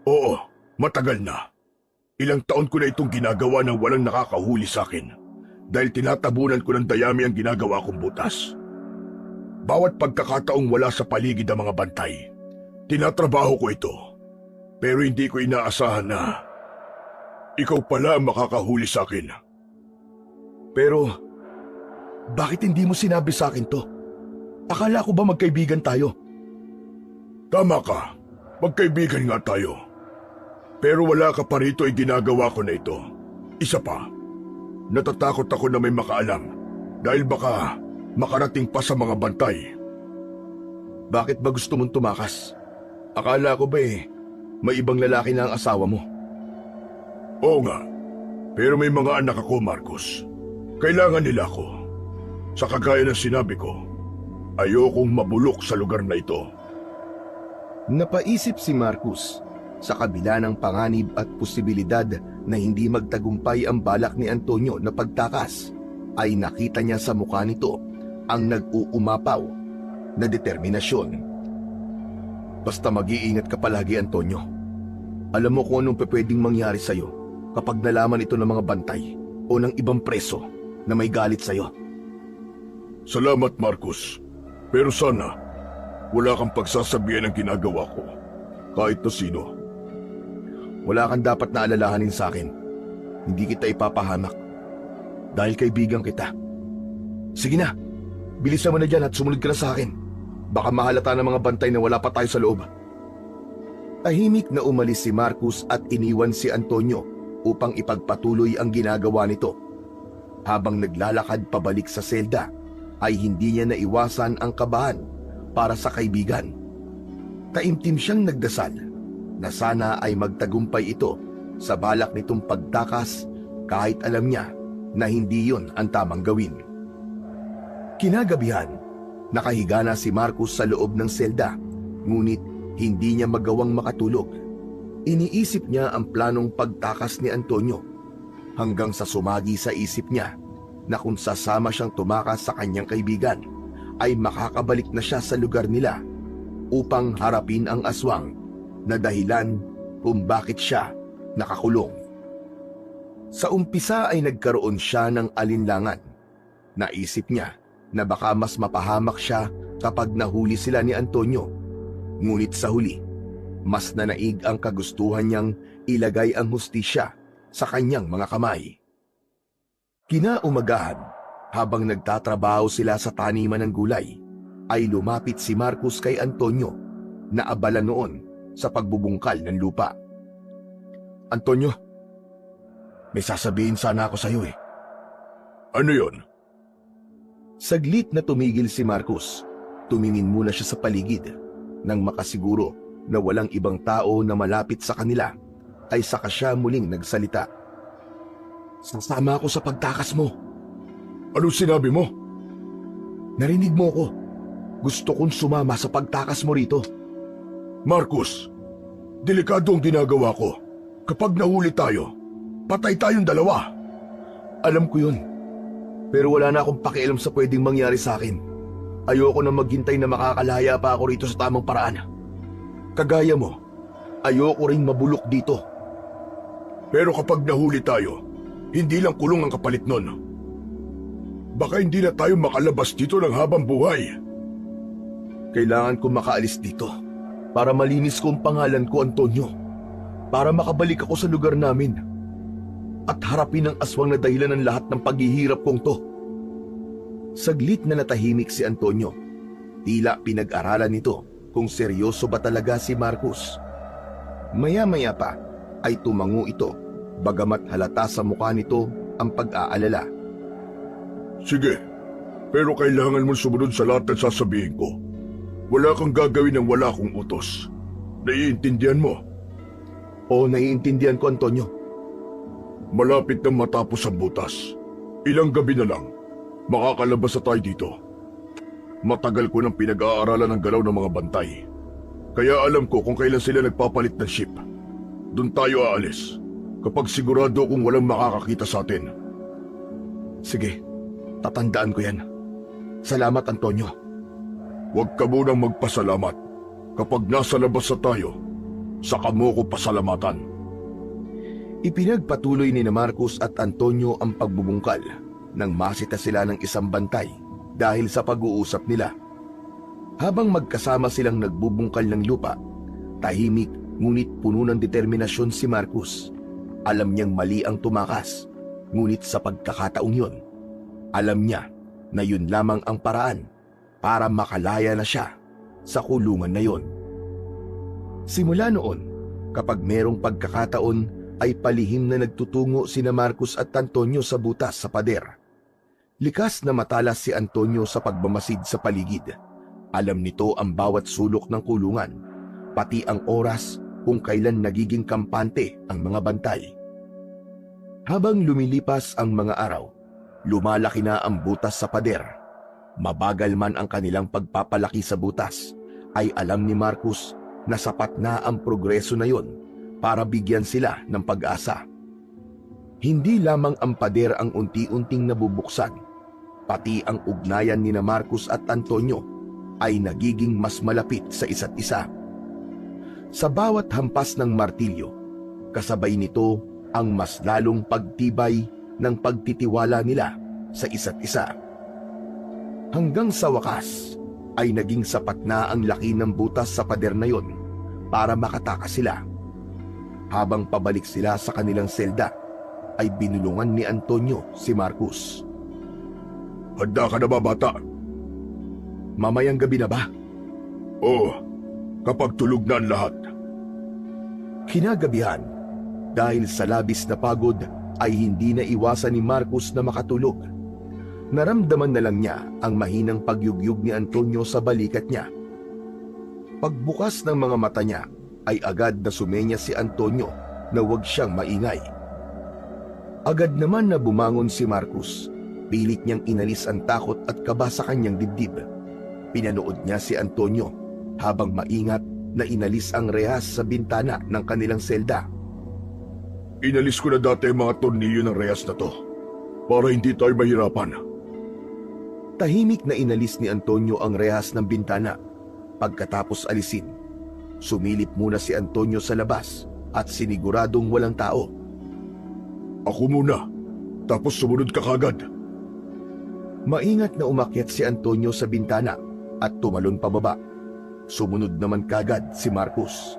Oo, matagal na. Ilang taon ko na itong ginagawa nang walang nakakahuli sa akin dahil tinatabunan ko ng dayami ang ginagawa kong butas. Bawat pagkakataong wala sa paligid ang mga bantay, tinatrabaho ko ito. Pero hindi ko inaasahan na ikaw pala ang makakahuli sa akin. Pero, bakit hindi mo sinabi sa akin to? Akala ko ba magkaibigan tayo? Tama ka, magkaibigan nga tayo. Pero wala ka pa rito ay ginagawa ko na ito. Isa pa, natatakot ako na may makaalam dahil baka makarating pa sa mga bantay. Bakit ba gusto mong tumakas? Akala ko ba may ibang lalaki na ang asawa mo? Oo nga, pero may mga anak ako, Marcus. Kailangan nila ako. Sa kagaya ng sinabi ko, ayokong mabulok sa lugar na ito. Napaisip si Marcus sa kabila ng panganib at posibilidad na hindi magtagumpay ang balak ni Antonio na pagtakas, ay nakita niya sa mukha nito ang nag-uumapaw na determinasyon. Basta mag-iingat ka palagi, Antonio. Alam mo kung anong pwedeng mangyari sa'yo kapag nalaman ito ng mga bantay o ng ibang preso na may galit sa'yo. Salamat, Marcus. Pero sana, wala kang pagsasabihan ng ginagawa ko, kahit na sino. Wala kang dapat na alalahanin sa akin. Hindi kita ipapahamak. Dahil kaibigan kita. Sige na, bilisan mo na dyan at sumunod ka na sa akin. Baka mahalata ng mga bantay na wala pa tayo sa loob. Tahimik na umalis si Marcus at iniwan si Antonio upang ipagpatuloy ang ginagawa nito. Habang naglalakad pabalik sa selda, ay hindi niya naiwasan ang kabahan para sa kaibigan. Taimtim siyang nagdasal na sana ay magtagumpay ito sa balak nitong pagtakas kahit alam niya na hindi yon ang tamang gawin. Kinagabihan, nakahiga na si Marcus sa loob ng selda, ngunit Hindi niya magawang makatulog. Iniisip niya ang planong pagtakas ni Antonio hanggang sa sumagi sa isip niya na kung sasama siyang tumakas sa kanyang kaibigan ay makakabalik na siya sa lugar nila upang harapin ang aswang na dahilan kung bakit siya nakakulong. Sa umpisa ay nagkaroon siya ng alinlangan. Naisip niya na baka mas mapahamak siya kapag nahuli sila ni Antonio. Ngunit sa huli, mas nanaig ang kagustuhan niyang ilagay ang hustisya sa kanyang mga kamay. Kinaumagahan, habang nagtatrabaho sila sa taniman ng gulay, ay lumapit si Marcos kay Antonio na abala noon sa pagbubungkal ng lupa. Antonio, may sasabihin sana ako sa iyo eh. Ano yon? Saglit na tumigil si Marcos. Tumingin muna siya sa paligid. Nang makasiguro na walang ibang tao na malapit sa kanila, ay saka siya muling nagsalita. Sasama ako sa pagtakas mo. Anong sinabi mo? Narinig mo ko. Gusto kong sumama sa pagtakas mo rito. Marcos, delikado ang ginagawa ko. Kapag nahuli tayo, patay tayong dalawa. Alam ko yun. Pero wala na akong pakialam sa pwedeng mangyari sa akin. Ayoko na maghintay na makakalaya pa ako rito sa tamang paraan. Kagaya mo, ayoko ring mabulok dito. Pero kapag nahuli tayo, hindi lang kulong ang kapalit nun. Baka hindi na tayo makalabas dito ng habang buhay. Kailangan ko makaalis dito para malinis ko ang pangalan ko, Antonio. Para makabalik ako sa lugar namin at harapin ang aswang na dahilan ng lahat ng paghihirap kong to. Saglit na natahimik si Antonio. Tila pinag-aralan nito kung seryoso ba talaga si Marcos. Maya-maya pa ay tumango ito, bagamat halata sa mukha nito ang pag-aalala. Sige, pero kailangan mong sumunod sa lahat ng sasabihin ko. Wala kang gagawin ng wala kong utos. Naiintindihan mo? Oo, naiintindihan ko, Antonio. Malapit nang matapos ang butas. Ilang gabi na lang, makakalabas na tayo dito. Matagal ko nang pinag-aaralan ang galaw ng mga bantay. Kaya alam ko kung kailan sila nagpapalit ng ship. Doon tayo aalis, kapag sigurado kung walang makakakita sa atin. Sige, tatandaan ko yan. Salamat, Antonio. Huwag ka munang magpasalamat. Kapag nasa labas na tayo, saka mo ko pasalamatan. Ipinagpatuloy ni Marcos at Antonio ang pagbubungkal nang masita sila ng isang bantay dahil sa pag-uusap nila. Habang magkasama silang nagbubungkal ng lupa, tahimik ngunit puno ng determinasyon si Marcos. Alam niyang mali ang tumakas, ngunit sa pagkakataong yun, alam niya na yun lamang ang paraan para makalaya na siya sa kulungan na yun. Simula noon, kapag merong pagkakataon, ay palihim na nagtutungo sina Marcos at Antonio sa butas sa pader. Likas na matalas si Antonio sa pagmamasid sa paligid. Alam nito ang bawat sulok ng kulungan, pati ang oras kung kailan nagiging kampante ang mga bantay. Habang lumilipas ang mga araw, lumalaki na ang butas sa pader. Mabagal man ang kanilang pagpapalaki sa butas, ay alam ni Marcos na sapat na ang progreso na yon para bigyan sila ng pag-asa. Hindi lamang ang pader ang unti-unting nabubuksan, pati ang ugnayan ni Marcos at Antonio ay nagiging mas malapit sa isa't isa. Sa bawat hampas ng martilyo, kasabay nito ang mas lalong pagtibay ng pagtitiwala nila sa isa't isa. Hanggang sa wakas ay naging sapat na ang laki ng butas sa pader na yon para makatakas sila. Habang pabalik sila sa kanilang selda, ay binulungan ni Antonio si Marcos. Handa ka na ba, bata? Mamayang gabi na ba? Oo, kapag tulog na ang lahat. Kinagabihan, dahil sa labis na pagod, ay hindi na iwasan ni Marcos na makatulog. Naramdaman na lang niya ang mahinang pagyugyug ni Antonio sa balikat niya. Pagbukas ng mga mata niya, ay agad na sumenya si Antonio na huwag siyang maingay. Agad naman na bumangon si Marcos. Pilit niyang inalis ang takot at kaba sa kanyang dibdib. Pinanood niya si Antonio habang maingat na inalis ang rehas sa bintana ng kanilang selda. Inalis ko na dati ang mga tornilyo ng rehas na to para hindi tayo mahirapan. Tahimik na inalis ni Antonio ang rehas ng bintana. Pagkatapos alisin, sumilip muna si Antonio sa labas at siniguradong walang tao. Ako muna, tapos sumunod ka kagad. Maingat na umakyat si Antonio sa bintana at tumalon pababa. Sumunod naman kagad si Marcos.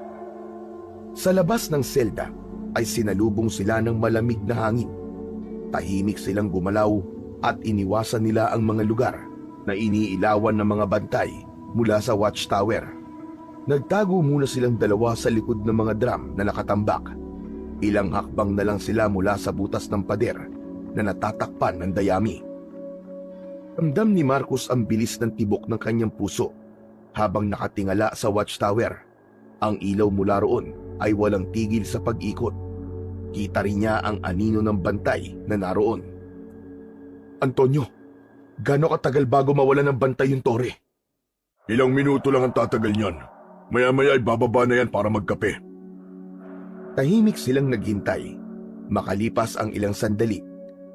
Sa labas ng selda ay sinalubong sila ng malamig na hangin. Tahimik silang gumalaw at iniwasan nila ang mga lugar na iniilawan ng mga bantay mula sa watchtower. Nagtago muna silang dalawa sa likod ng mga drum na nakatambak. Ilang hakbang na lang sila mula sa butas ng pader na natatakpan ng dayami. Ramdam ni Marcos ang bilis ng tibok ng kanyang puso habang nakatingala sa watchtower. Ang ilaw mula roon ay walang tigil sa pag-ikot. Kita rin niya ang anino ng bantay na naroon. Antonio, gaano katagal bago mawala ng bantay yung tore? Ilang minuto lang ang tatagal niyan. Maya-maya ay bababa na yan para magkape. Tahimik silang naghintay. Makalipas ang ilang sandali,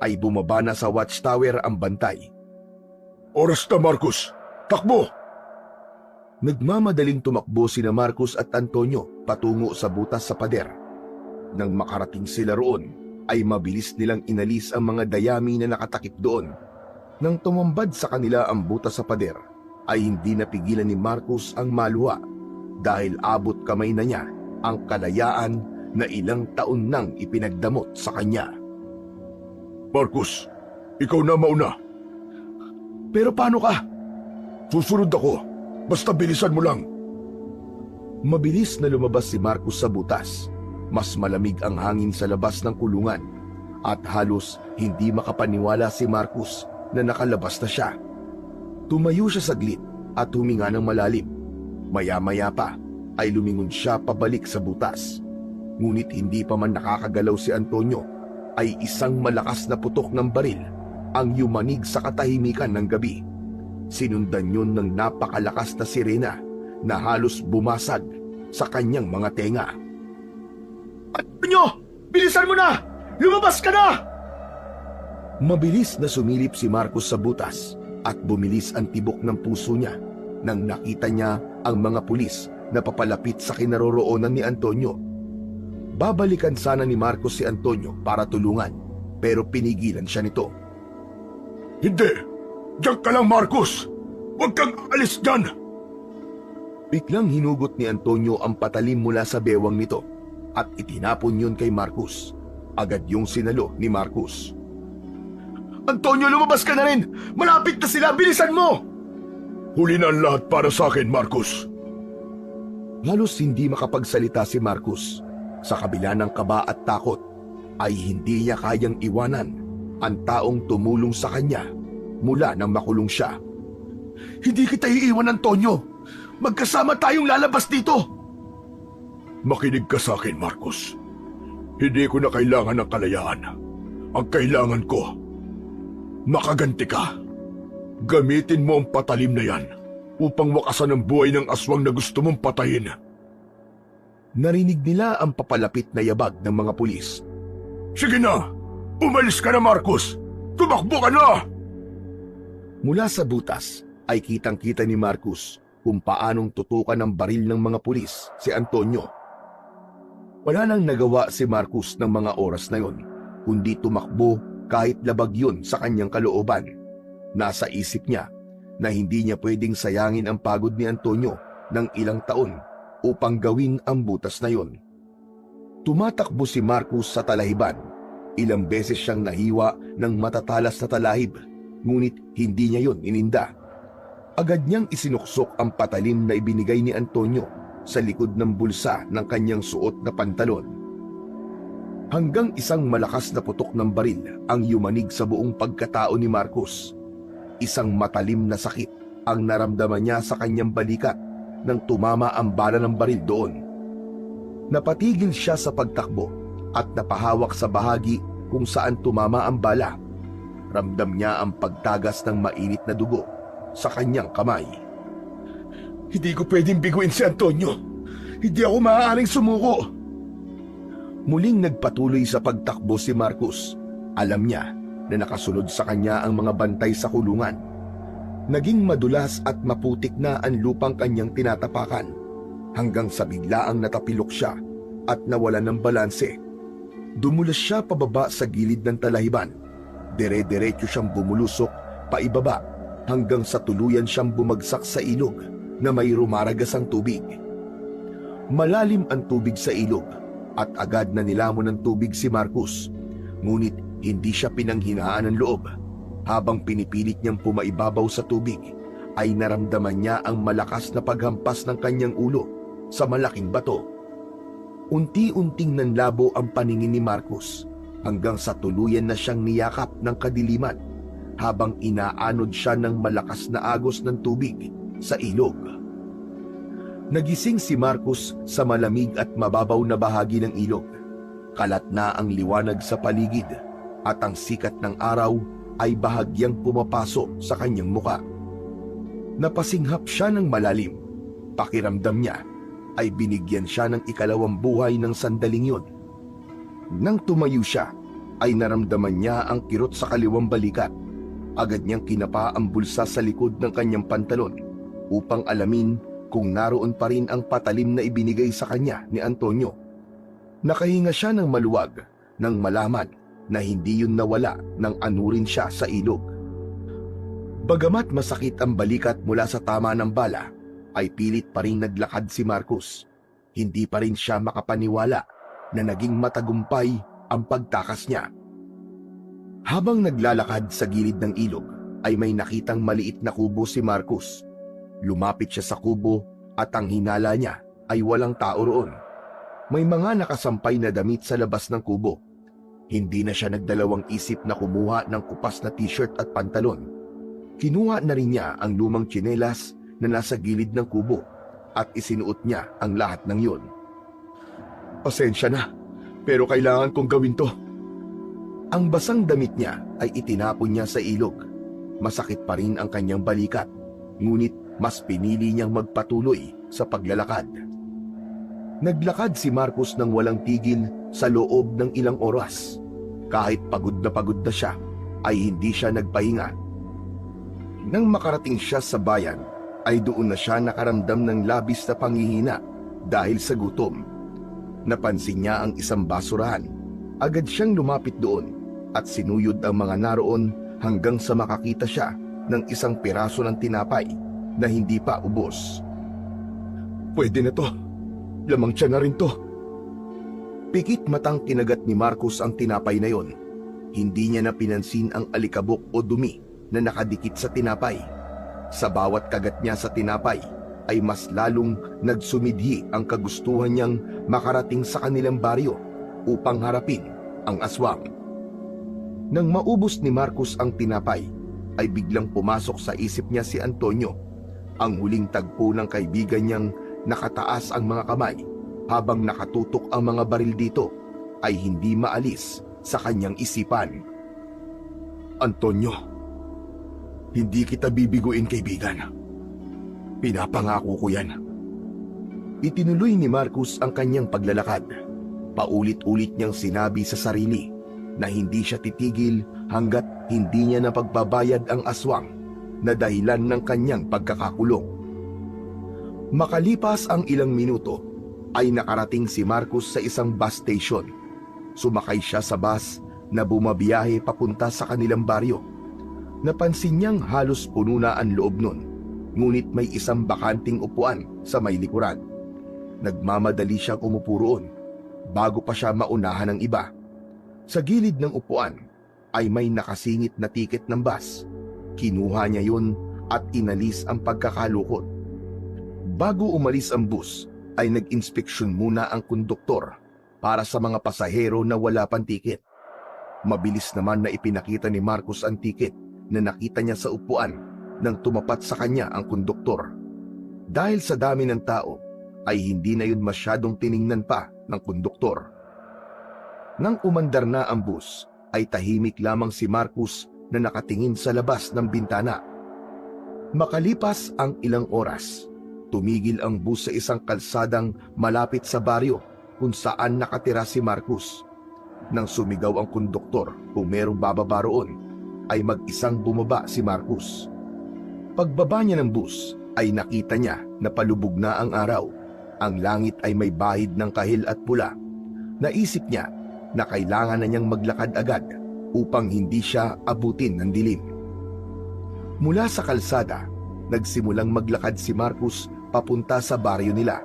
ay bumaba na sa watchtower ang bantay. Oras na, Marcos! Takbo! Nagmamadaling tumakbo sina Marcos at Antonio patungo sa butas sa pader. Nang makarating sila roon, ay mabilis nilang inalis ang mga dayami na nakatakip doon. Nang tumambad sa kanila ang butas sa pader, ay hindi napigilan ni Marcos ang maluha dahil abot kamay na niya ang kalayaan na ilang taon nang ipinagdamot sa kanya. Marcos, ikaw na mauna. Pero paano ka? Susunod ako. Basta bilisan mo lang. Mabilis na lumabas si Marcos sa butas. Mas malamig ang hangin sa labas ng kulungan at halos hindi makapaniwala si Marcos na nakalabas na siya. Tumayo siya saglit at huminga ng malalim. Maya-maya pa ay lumingon siya pabalik sa butas. Ngunit hindi pa man nakakagalaw si Antonio ay isang malakas na putok ng baril ang yumanig sa katahimikan ng gabi. Sinundan yun ng napakalakas na sirena na halos bumasag sa kanyang mga tenga. Antonio! Bilisan mo na! Lumabas ka na! Mabilis na sumilip si Marcos sa butas at bumilis ang tibok ng puso niya nang nakita niya ang mga pulis na papalapit sa kinaroroonan ni Antonio. Babalikan sana ni Marcos si Antonio para tulungan pero pinigilan siya nito. Hindi! Diyan ka lang, Marcos! Huwag kang aalis dyan! Biglang hinugot ni Antonio ang patalim mula sa bewang nito at itinapon yun kay Marcos. Agad yung sinalo ni Marcos. Antonio, lumabas ka na rin! Malapit na sila! Bilisan mo! Huli na ang lahat para sa akin, Marcos. Halos hindi makapagsalita si Marcos. Sa kabila ng kaba at takot, ay hindi niya kayang iwanan ang taong tumulong sa kanya mula nang makulong siya. Hindi kita iiwan, Antonio. Magkasama tayong lalabas dito. Makinig ka sa akin, Marcos. Hindi ko na kailangan ng kalayaan. Ang kailangan ko, makaganti ka. Gamitin mo ang patalim na yan upang wakasan ang buhay ng aswang na gusto mong patayin. Narinig nila ang papalapit na yabag ng mga pulis. Sige na! Umalis ka na, Marcos! Tumakbo ka na! Mula sa butas ay kitang-kita ni Marcos kung paanong tutukan ng baril ng mga pulis si Antonio. Wala nang nagawa si Marcos ng mga oras na yon, kundi tumakbo kahit labag yun sa kanyang kalooban. Nasa isip niya na hindi niya pwedeng sayangin ang pagod ni Antonio ng ilang taon upang gawin ang butas na yon. Tumatakbo si Marcos sa talahiban. Ilang beses siyang nahiwa ng matatalas na talahib, ngunit hindi niya yon ininda. Agad niyang isinuksok ang patalim na ibinigay ni Antonio sa likod ng bulsa ng kanyang suot na pantalon. Hanggang isang malakas na putok ng baril ang yumanig sa buong pagkatao ni Marcos. Isang matalim na sakit ang naramdaman niya sa kanyang balikat nang tumama ang bala ng baril doon. Napatigil siya sa pagtakbo at napahawak sa bahagi kung saan tumama ang bala. Ramdam niya ang pagtagas ng mainit na dugo sa kanyang kamay. Hindi ko pwedeng biguin si Antonio. Hindi ako maaaring sumuko. Muling nagpatuloy sa pagtakbo si Marcus. Alam niya na nakasunod sa kanya ang mga bantay sa kulungan. Naging madulas at maputik na ang lupang kanyang tinatapakan hanggang sa biglaang natapilok siya at nawala ng balanse. Dumulas siya pababa sa gilid ng talahiban. Dire-diretso siyang bumulusok paibaba hanggang sa tuluyan siyang bumagsak sa ilog na may rumaragasang tubig. Malalim ang tubig sa ilog at agad na nilamon ng tubig si Marcus. Ngunit hindi siya pinanghinaan ng loob. Habang pinipilit niyang pumaibabaw sa tubig, ay naramdaman niya ang malakas na paghampas ng kanyang ulo sa malaking bato. Unti-unting nanlabo ang paningin ni Marcus hanggang sa tuluyan na siyang niyakap ng kadiliman habang inaanod siya ng malakas na agos ng tubig sa ilog. Nagising si Marcus sa malamig at mababaw na bahagi ng ilog. Kalat na ang liwanag sa paligid at ang sikat ng araw ay bahagyang pumapasok sa kanyang muka. Napasinghap siya ng malalim. Pakiramdam niya ay binigyan siya ng ikalawang buhay ng sandaling yun. Nang tumayo siya, ay naramdaman niya ang kirot sa kaliwang balikat. Agad niyang kinapa ang bulsa sa likod ng kanyang pantalon upang alamin kung naroon pa rin ang patalim na ibinigay sa kanya ni Antonio. Nakahinga siya ng maluwag nang malaman na hindi yun nawala nang anurin siya sa ilog. Bagamat masakit ang balikat mula sa tama ng bala, ay pilit pa rin naglakad si Marcus. Hindi pa rin siya makapaniwala na naging matagumpay ang pagtakas niya. Habang naglalakad sa gilid ng ilog, ay may nakitang maliit na kubo si Marcus. Lumapit siya sa kubo at ang hinala niya ay walang tao roon. May mga nakasampay na damit sa labas ng kubo. Hindi na siya nagdalawang isip na kumuha ng kupas na t-shirt at pantalon. Kinuha na rin niya ang lumang tsinelas na nasa gilid ng kubo at isinuot niya ang lahat ng yun. Pasensya na, pero kailangan kong gawin to. Ang basang damit niya ay itinapon niya sa ilog. Masakit pa rin ang kanyang balikat, ngunit mas pinili niyang magpatuloy sa paglalakad. Naglakad si Marcus ng walang tigil sa loob ng ilang oras. Kahit pagod na siya, ay hindi siya nagpahinga. Nang makarating siya sa bayan, ay doon na siya nakaramdam ng labis na panghihina dahil sa gutom. Napansin niya ang isang basurahan. Agad siyang lumapit doon at sinuyod ang mga naroon hanggang sa makakita siya ng isang piraso ng tinapay na hindi pa ubos. Pwede na to. Lamang tiyan na rin to. Pikit matang kinagat ni Marcus ang tinapay na yon. Hindi niya na pinansin ang alikabok o dumi na nakadikit sa tinapay. Sa bawat kagat niya sa tinapay ay mas lalong nagsumidhi ang kagustuhan niyang makarating sa kanilang baryo upang harapin ang aswang. Nang maubos ni Marcus ang tinapay, ay biglang pumasok sa isip niya si Antonio, ang huling tagpo ng kaibigan niyang nakataas ang mga kamay habang nakatutok ang mga baril dito ay hindi maalis sa kanyang isipan. Antonio, hindi kita bibiguin, kaibigan. Pinapangako ko yan. Itinuloy ni Marcus ang kanyang paglalakad. Paulit-ulit niyang sinabi sa sarili na hindi siya titigil hanggat hindi niya napagbabayad ang aswang na dahilan ng kanyang pagkakakulong. Makalipas ang ilang minuto, ay nakarating si Marcus sa isang bus station. Sumakay siya sa bus na bumabiyahe papunta sa kanilang baryo. Napansin niyang halos puno na ang loob nun, ngunit may isang bakanting upuan sa may likuran. Nagmamadali siyang umupo roon bago pa siya maunahan ng iba. Sa gilid ng upuan ay may nakasingit na tiket ng bus. Kinuha niya yun at inalis ang pagkakalukot. Bago umalis ang bus, ay nag-inspeksyon muna ang konduktor para sa mga pasahero na wala pang tiket. Mabilis naman na ipinakita ni Marcus ang tiket na nakita niya sa upuan nang tumapat sa kanya ang konduktor. Dahil sa dami ng tao, ay hindi na yun masyadong tiningnan pa ng konduktor. Nang umandar na ang bus, ay tahimik lamang si Marcus na nakatingin sa labas ng bintana. Makalipas ang ilang oras, tumigil ang bus sa isang kalsadang malapit sa baryo kung saan nakatira si Marcus. Nang sumigaw ang konduktor kung merong bababa roon, ay mag-isang bumaba si Marcus. Pagbaba niya ng bus, ay nakita niya na palubog na ang araw. Ang langit ay may bahid ng kahil at pula. Naisip niya na kailangan na niyang maglakad agad upang hindi siya abutin ng dilim. Mula sa kalsada, nagsimulang maglakad si Marcus papunta sa baryo nila.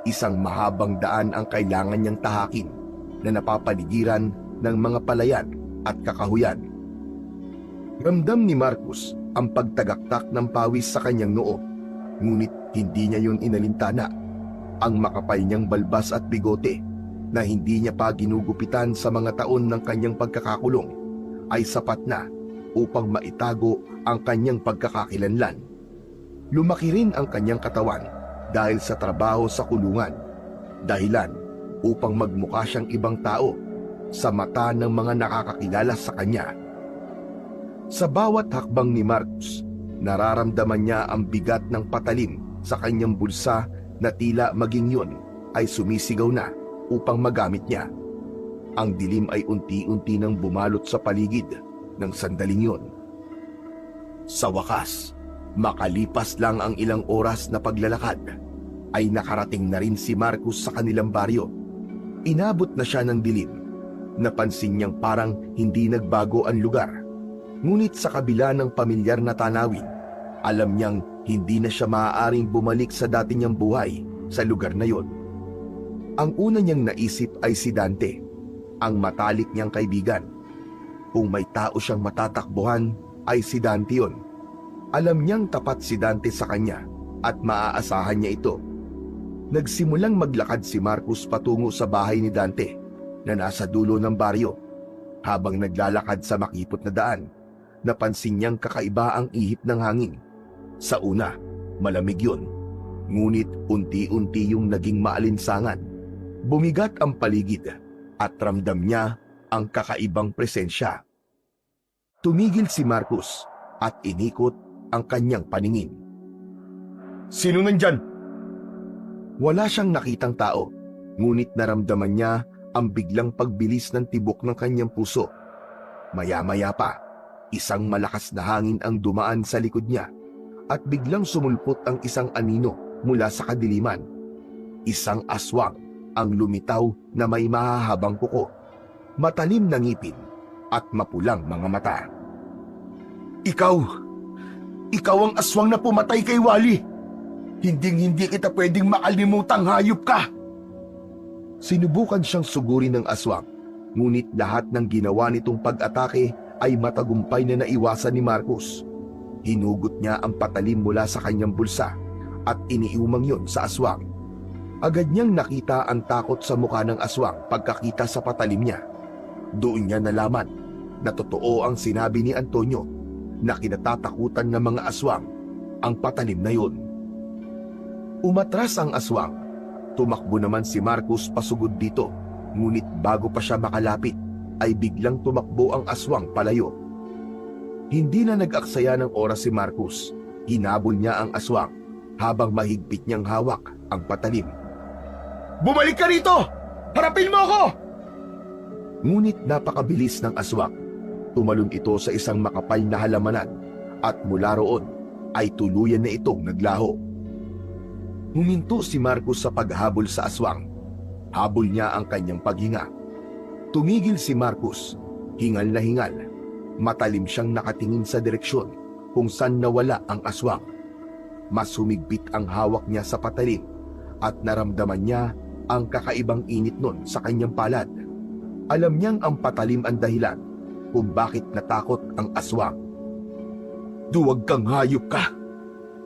Isang mahabang daan ang kailangan niyang tahakin na napapaligiran ng mga palayan at kakahuyan. Ramdam ni Marcus ang pagtagaktak ng pawis sa kanyang noo, ngunit hindi niya yun inalintana. Ang makapal niyang balbas at bigote na hindi niya pa ginugupitan sa mga taon ng kanyang pagkakakulong ay sapat na upang maitago ang kanyang pagkakakilanlan. Lumaki rin ang kanyang katawan dahil sa trabaho sa kulungan, dahilan upang magmukha siyang ibang tao sa mata ng mga nakakakilala sa kanya. Sa bawat hakbang ni Marcus, nararamdaman niya ang bigat ng patalim sa kanyang bulsa na tila maging yun ay sumisigaw na upang magamit niya. Ang dilim ay unti-unti nang bumalot sa paligid ng sandaling yun. Sa wakas, makalipas lang ang ilang oras na paglalakad, ay nakarating na rin si Marcus sa kanilang baryo. Inabot na siya ng dilim. Napansin niyang parang hindi nagbago ang lugar. Ngunit sa kabila ng pamilyar na tanawin, alam niyang hindi na siya maaaring bumalik sa dati niyang buhay sa lugar na yon. Ang una niyang naisip ay si Dante, ang matalik niyang kaibigan. Kung may tao siyang matatakbuhan, ay si Dante yon. Alam niyang tapat si Dante sa kanya at maaasahan niya ito. Nagsimulang maglakad si Marcus patungo sa bahay ni Dante na nasa dulo ng baryo. Habang naglalakad sa makipot na daan, napansin niyang kakaiba ang ihip ng hangin. Sa una, malamig yun. Ngunit unti-unti yung naging maalinsangan. Bumigat ang paligid at ramdam niya ang kakaibang presensya. Tumigil si Marcus at inikot ang kanyang paningin. Sino nandyan? Wala siyang nakitang tao, ngunit naramdaman niya ang biglang pagbilis ng tibok ng kanyang puso. Maya-maya pa, isang malakas na hangin ang dumaan sa likod niya at biglang sumulpot ang isang anino mula sa kadiliman. Isang aswang ang lumitaw na may mahahabang kuko, matalim na ngipin at mapulang mga mata. Ikaw ang aswang na pumatay kay Wally! Hinding-hindi kita pwedeng makalimutang hayop ka! Sinubukan siyang sugurin ng aswang, ngunit lahat ng ginawa nitong pag-atake ay matagumpay na naiwasan ni Marcus. Hinugot niya ang patalim mula sa kanyang bulsa at iniumang yon sa aswang. Agad niyang nakita ang takot sa mukha ng aswang pagkakita sa patalim niya. Doon niya nalaman na totoo ang sinabi ni Antonio na kinatatakutan ng mga aswang ang patalim na yon. Umatras ang aswang. Tumakbo naman si Marcus pasugod dito, ngunit bago pa siya makalapit ay biglang tumakbo ang aswang palayo. Hindi na nag-aksaya ng oras si Marcus. Hinabol niya ang aswang habang mahigpit niyang hawak ang patalim. Bumalik ka rito! Harapin mo ako! Ngunit napakabilis ng aswang. Tumalon ito sa isang makapal na halamanan at mula roon ay tuluyan na itong naglaho. Huminto si Marcus sa paghabol sa aswang. Habol niya ang kanyang paghinga. Tumigil si Marcus, hingal na hingal. Matalim siyang nakatingin sa direksyon kung saan nawala ang aswang. Mas humigpit ang hawak niya sa patalim at naramdaman niya ang kakaibang init nun sa kanyang palad. Alam niyang ang patalim ang dahilan kung bakit natakot ang aswang. Duwag kang hayop ka,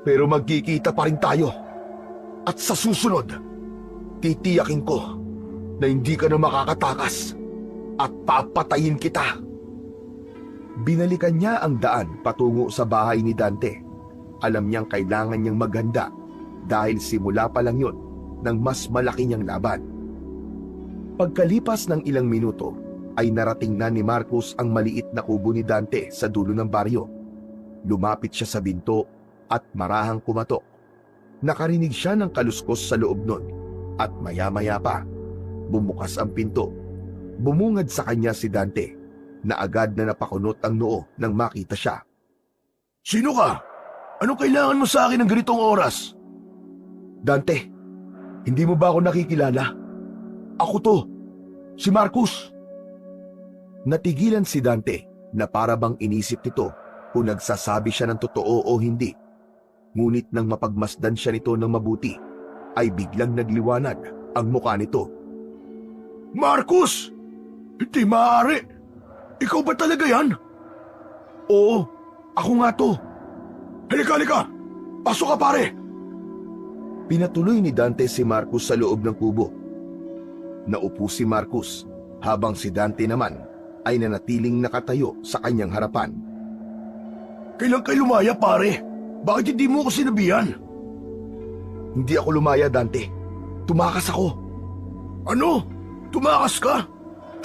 pero magkikita pa rin tayo. At sa susunod, titiyakin ko na hindi ka na makakatakas at papatayin kita. Binalikan niya ang daan patungo sa bahay ni Dante. Alam niyang kailangan niyang maghanda dahil simula pa lang yun ng mas malaki niyang laban. Pagkalipas ng ilang minuto, ay narating na ni Marcus ang maliit na kubo ni Dante sa dulo ng baryo. Lumapit siya sa binto at marahang kumatok. Nakarinig siya ng kaluskos sa loob nun at maya-maya pa, bumukas ang pinto. Bumungad sa kanya si Dante na agad na napakunot ang noo nang makita siya. Sino ka? Anong kailangan mo sa akin ng ganitong oras? Dante, hindi mo ba ako nakikilala? Ako to, si Marcus. Natigilan si Dante na para bang inisip nito kung nagsasabi siya ng totoo o hindi. Ngunit nang mapagmasdan siya nito ng mabuti, ay biglang nagliwanag ang mukha nito. Marcus! Hindi maaari! Ikaw ba talaga yan? Oo, ako nga to. Halika! Pasok ka pare! Pinatuloy ni Dante si Marcus sa loob ng kubo. Naupo si Marcus habang si Dante naman ay nanatiling nakatayo sa kanyang harapan. Kailan kayo lumaya pare? Bakit hindi mo ako sinabihan? Hindi ako lumaya, Dante. Tumakas ako. Ano? Tumakas ka?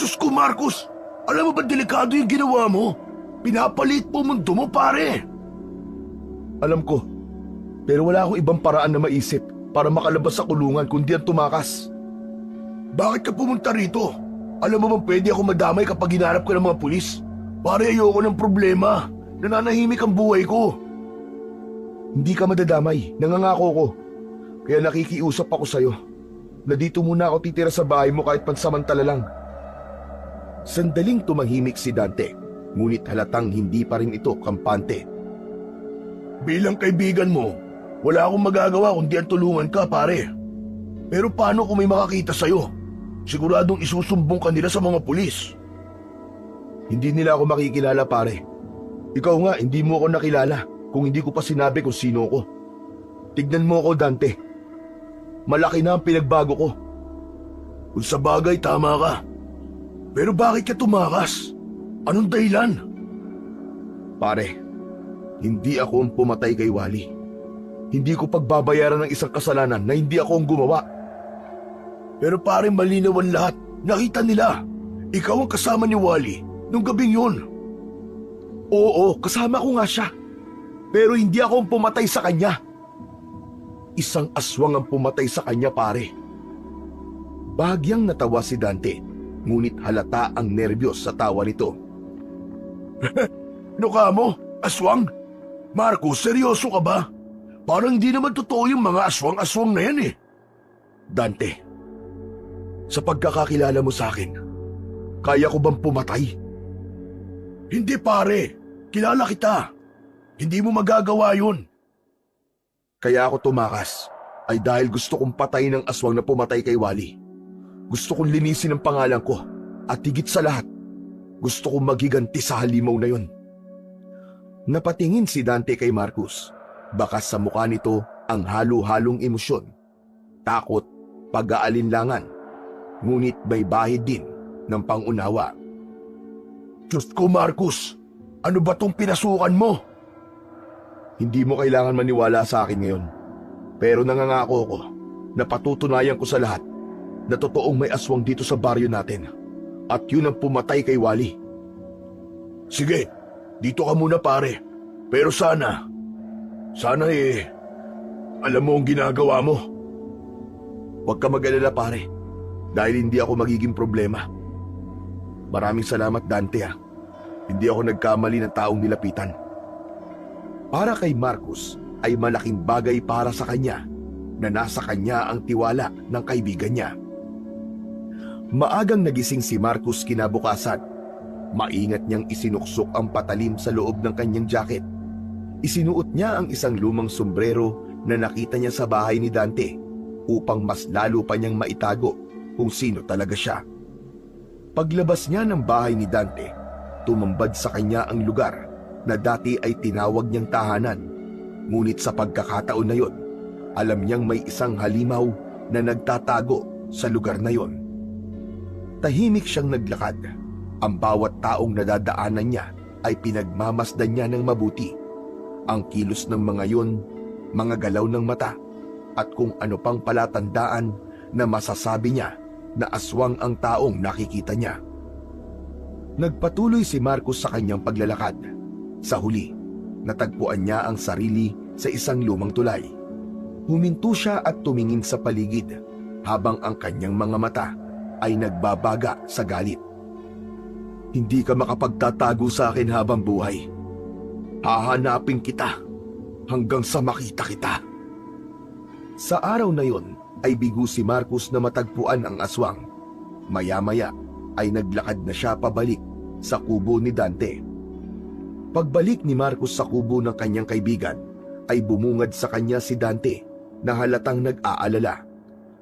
Diyos ko Marcus, alam mo ba delikado yung ginawa mo? Pinapalit po mundo mo pare. Alam ko, pero wala akong ibang paraan na maisip para makalabas sa kulungan kundi ang tumakas. Bakit ka pumunta rito? Alam mo bang pwede ako madamay kapag hinarap ka ng mga pulis? Pare ayoko ng problema. Nananahimik ang buhay ko. Hindi ka madadamay, nangangako ko. Kaya nakikiusap ako sa'yo na dito muna ako titira sa bahay mo kahit pansamantala lang. Sandaling tumahimik si Dante, ngunit halatang hindi pa rin ito kampante. Bilang kaibigan mo, wala akong magagawa kundi ang tulungan ka pare. Pero paano kung may makakita sa'yo? Siguradong isusumbong ka nila sa mga pulis. Hindi nila ako makikilala pare. Ikaw nga hindi mo ako nakilala kung hindi ko pa sinabi kung sino ko. Tignan mo ako Dante. Malaki na ang pinagbago ko. Kung sa bagay tama ka. Pero bakit ka tumakas? Anong dahilan? Pare, hindi ako ang pumatay kay Wally. Hindi ko pagbabayaran ng isang kasalanan na hindi ako ang gumawa. Pero pare malinaw ang lahat. Nakita nila. Ikaw ang kasama ni Wally nung gabing yun. Oo, kasama ko nga siya. Pero hindi ako ang pumatay sa kanya. Isang aswang ang pumatay sa kanya pare. Bahagyang natawa si Dante, ngunit halata ang nerbiyos sa tawa nito. Ano ka mo? Aswang? Marcus, seryoso ka ba? Parang hindi naman totoo yung mga aswang-aswang na yan eh. Dante, sa pagkakakilala mo sa akin, kaya ko bang pumatay? Hindi pare, kilala kita. Hindi mo magagawa yun. Kaya ako tumakas ay dahil gusto kong patayin ang aswang na pumatay kay Wally. Gusto kong linisin ang pangalan ko at higit sa lahat, gusto kong magiganti sa halimaw na yon. Napatingin si Dante kay Marcus. Baka sa mukha nito ang halo-halong emosyon, takot, pag-aalinlangan, ngunit may bahid din ng pangunawa. Diyos ko Marcus, ano ba tong pinasukan mo? Hindi mo kailangan maniwala sa akin ngayon. Pero nangangako ko na patutunayan ko sa lahat na totoong may aswang dito sa baryo natin. At yun ang pumatay kay Wally. Sige, dito ka muna pare. Pero sana alam mo ang ginagawa mo. Huwag ka mag-alala pare, dahil hindi ako magiging problema. Maraming salamat Dante ha. Hindi ako nagkamali ng taong nilapitan. Para kay Marcus ay malaking bagay para sa kanya na nasa kanya ang tiwala ng kaibigan niya. Maagang nagising si Marcus kinabukasan. Maingat niyang isinuksok ang patalim sa loob ng kanyang jacket. Isinuot niya ang isang lumang sombrero na nakita niya sa bahay ni Dante upang mas lalo pa niyang maitago kung sino talaga siya. Paglabas niya ng bahay ni Dante, tumambad sa kanya ang lugar na dati ay tinawag niyang tahanan. Ngunit sa pagkakataon na yon, alam niyang may isang halimaw na nagtatago sa lugar na yon. Tahimik siyang naglakad. Ang bawat taong nadadaanan niya ay pinagmamasdan niya ng mabuti. Ang kilos ng mga yon, mga galaw ng mata, at kung ano pang palatandaan na masasabi niya na aswang ang taong nakikita niya. Nagpatuloy si Marcus sa kanyang paglalakad. Sa huli, natagpuan niya ang sarili sa isang lumang tulay. Huminto siya at tumingin sa paligid habang ang kanyang mga mata ay nagbabaga sa galit. Hindi ka makapagtatago sa akin habang buhay. Hahanapin kita hanggang sa makita kita. Sa araw na yon ay bigo si Marcos na matagpuan ang aswang. Maya-maya ay naglakad na siya pabalik sa kubo ni Dante. Pagbalik ni Marcos sa kubo ng kanyang kaibigan, ay bumungad sa kanya si Dante na halatang nag-aalala.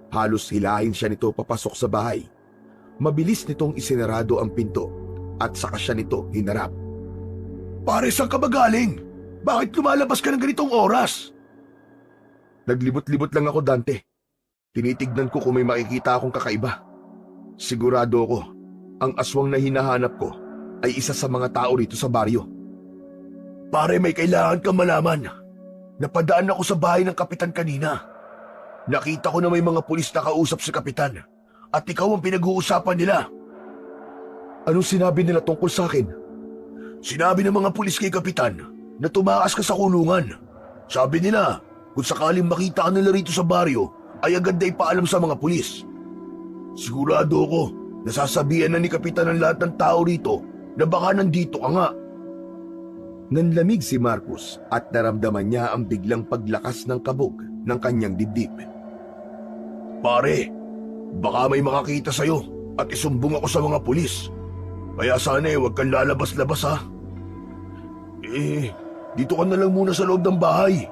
Halos hilahin siya nito papasok sa bahay. Mabilis nitong isinarado ang pinto at saka siya nito hinarap. Pare, saan ka ba galing? Bakit lumalabas ka ng ganitong oras? Naglibot-libot lang ako, Dante. Tinitignan ko kung may makikita akong kakaiba. Sigurado ko, ang aswang na hinahanap ko ay isa sa mga tao rito sa baryo. Pare, may kailangan kang malaman. Napadaan ako sa bahay ng kapitan kanina. Nakita ko na may mga pulis na kausap si kapitan at ikaw ang pinag-uusapan nila. Anong sinabi nila tungkol sa akin? Sinabi ng mga pulis kay kapitan na tumakas ka sa kulungan. Sabi nila, kung sakaling makita ka nila rito sa baryo, ay agad na ipaalam sa mga pulis. Sigurado ko, nasasabihan na ni kapitan ng lahat ng tao rito na baka nandito ka nga. Nanlamig si Marcos at naramdaman niya ang biglang paglakas ng kabog ng kanyang dibdib. Pare, baka may makakita sa'yo at isumbong ako sa mga pulis. Kaya sana huwag kang lalabas-labas ha. Dito ka na lang muna sa loob ng bahay.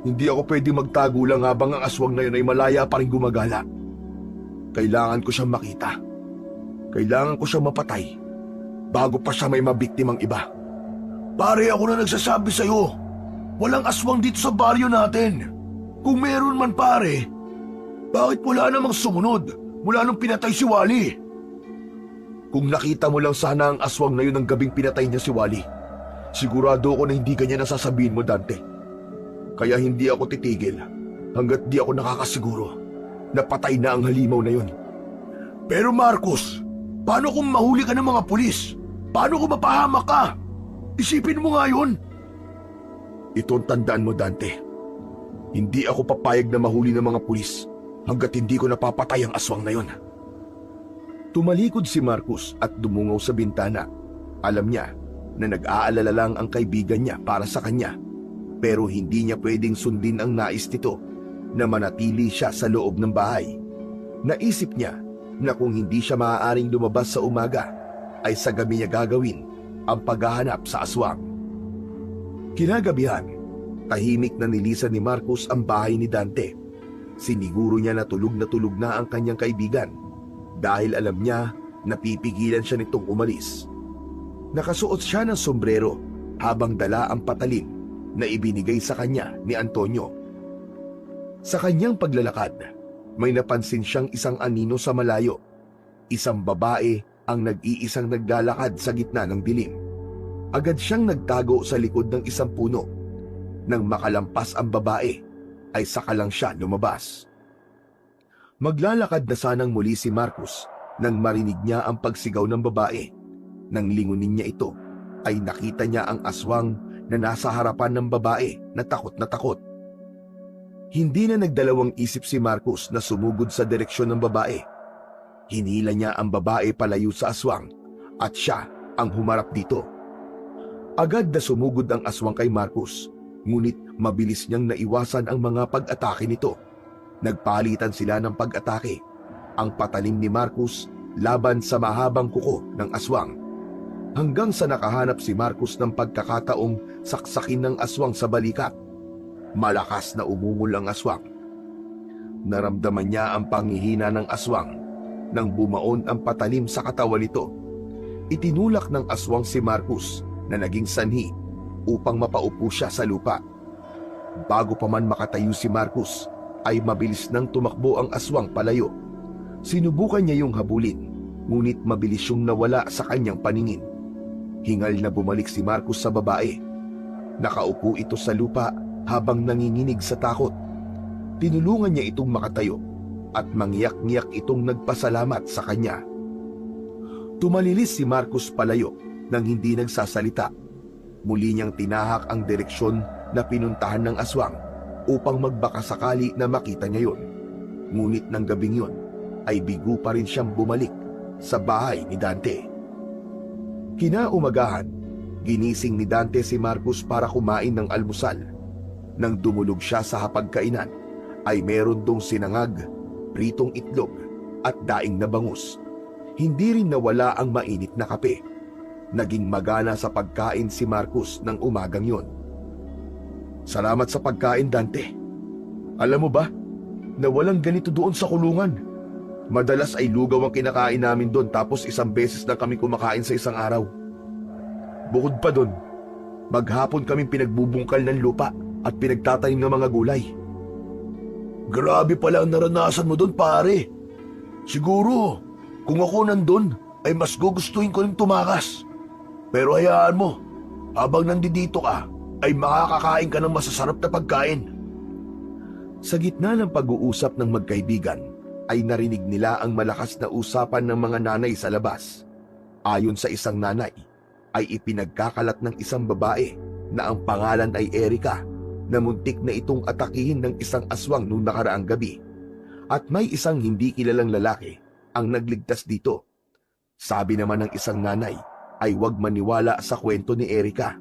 Hindi ako pwede magtago lang habang ang aswang na yun ay malaya pa rin gumagala. Kailangan ko siyang makita. Kailangan ko siyang mapatay bago pa siya may mabiktimang iba. Pare, ako na nagsasabi sa'yo. Walang aswang dito sa baryo natin. Kung meron man pare, bakit wala namang sumunod mula nung pinatay si Wally? Kung nakita mo lang sana ang aswang na yun ng gabing pinatay niya si Wally, sigurado ako na hindi ganyan nasasabihin mo, Dante. Kaya hindi ako titigil hanggat di ako nakakasiguro na patay na ang halimaw na yun. Pero Marcos, paano kung mahuli ka ng mga pulis? Paano kung mapahamak ka? Isipin mo nga yun. Ito ang tandaan mo, Dante. Hindi ako papayag na mahuli ng mga pulis hanggat hindi ko napapatay ang aswang na yun. Tumalikod si Marcos at dumungaw sa bintana. Alam niya na nag-aalala lang ang kaibigan niya para sa kanya, pero hindi niya pwedeng sundin ang nais nito na manatili siya sa loob ng bahay. Naisip niya na kung hindi siya maaaring lumabas sa umaga, ay sa gabi niya gagawin ang paghahanap sa aswang. Kinagabihan, tahimik na nilisan ni Marcos ang bahay ni Dante. Siniguro niya na tulog na ang kanyang kaibigan dahil alam niya na pipigilan siya nitong umalis. Nakasuot siya ng sombrero habang dala ang patalim na ibinigay sa kanya ni Antonio. Sa kanyang paglalakad, may napansin siyang isang anino sa malayo. Isang babae ang nag-iisang naglalakad sa gitna ng dilim. Agad siyang nagtago sa likod ng isang puno. Nang makalampas ang babae, ay saka lang siya lumabas. Maglalakad na sanang muli si Marcos nang marinig niya ang pagsigaw ng babae. Nang lingunin niya ito, ay nakita niya ang aswang na nasa harapan ng babae na takot na takot. Hindi na nagdalawang isip si Marcos na sumugod sa direksyon ng babae. Hinila niya ang babae palayo sa aswang at siya ang humarap dito. Agad na sumugod ang aswang kay Marcos, ngunit mabilis niyang naiwasan ang mga pag-atake nito. Nagpalitan sila ng pag-atake, ang patalim ni Marcos laban sa mahabang kuko ng aswang. Hanggang sa nakahanap si Marcos ng pagkakataong saksakin ng aswang sa balikat. Malakas na umungol ang aswang. Naramdaman niya ang panghihina ng aswang nang bumaon ang patalim sa katawan nito. Itinulak ng aswang si Marcos na naging sanhi upang mapaupo siya sa lupa. Bago pa man makatayo si Marcos, ay mabilis nang tumakbo ang aswang palayo. Sinubukan niya yung habulin, ngunit mabilis yung nawala sa kanyang paningin. Hingal na bumalik si Marcos sa babae. Nakaupo ito sa lupa habang nanginginig sa takot. Tinulungan niya itong makatayo at mangyak-ngyak itong nagpasalamat sa kanya. Tumalilis si Marcos palayo nang hindi nagsasalita. Muli niyang tinahak ang direksyon na pinuntahan ng aswang. upang magbakasakali na makita niya yon. Ngunit ng gabing yon ay bigo pa rin siyang bumalik sa bahay ni Dante. Kinaumagahan, ginising ni Dante si Marcus para kumain ng almusal. Nang dumulog siya sa hapagkainan, ay meron dong sinangag, pritong itlog at daing na bangus. Hindi rin nawala ang mainit na kape. Naging magana sa pagkain si Marcus ng umagang yon. Salamat sa pagkain, Dante. Alam mo ba, na walang ganito doon sa kulungan. Madalas ay lugaw ang kinakain namin doon tapos isang beses lang kami kumakain sa isang araw. Bukod pa doon, maghapon kaming pinagbubungkal ng lupa at pinagtatanim ng mga gulay. Grabe pala ang naranasan mo doon, pare. Siguro, kung ako nandun, ay mas gugustuhin ko rin tumakas. Pero hayaan mo, habang nandito ka, ay makakakain ka ng masasarap na pagkain. Sa gitna ng pag-uusap ng magkaibigan, ay narinig nila ang malakas na usapan ng mga nanay sa labas. Ayon sa isang nanay, ay ipinagkakalat ng isang babae na ang pangalan ay Erica na muntik na itong atakihin ng isang aswang noong nakaraang gabi. At may isang hindi kilalang lalaki ang nagligtas dito. Sabi naman ng isang nanay ay huwag maniwala sa kwento ni Erica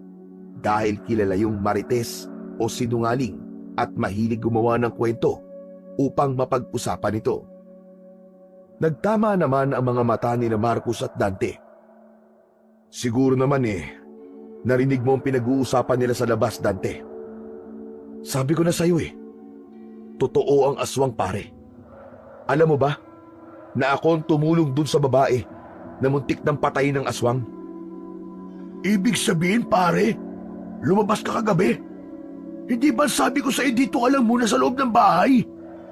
dahil kilala yung marites o sinungaling at mahilig gumawa ng kwento upang mapag-usapan ito. Nagtama naman ang mga mata ni Marcus at Dante. Siguro naman narinig mo ang pinag-uusapan nila sa labas, Dante. Sabi ko na sa'yo totoo ang aswang, pare. Alam mo ba, na ako ang tumulong dun sa babae na muntik ng patayin ng aswang? Ibig sabihin, pare, lumabas ka kagabi? Hindi ba sabi ko sa'yo dito ka lang muna sa loob ng bahay?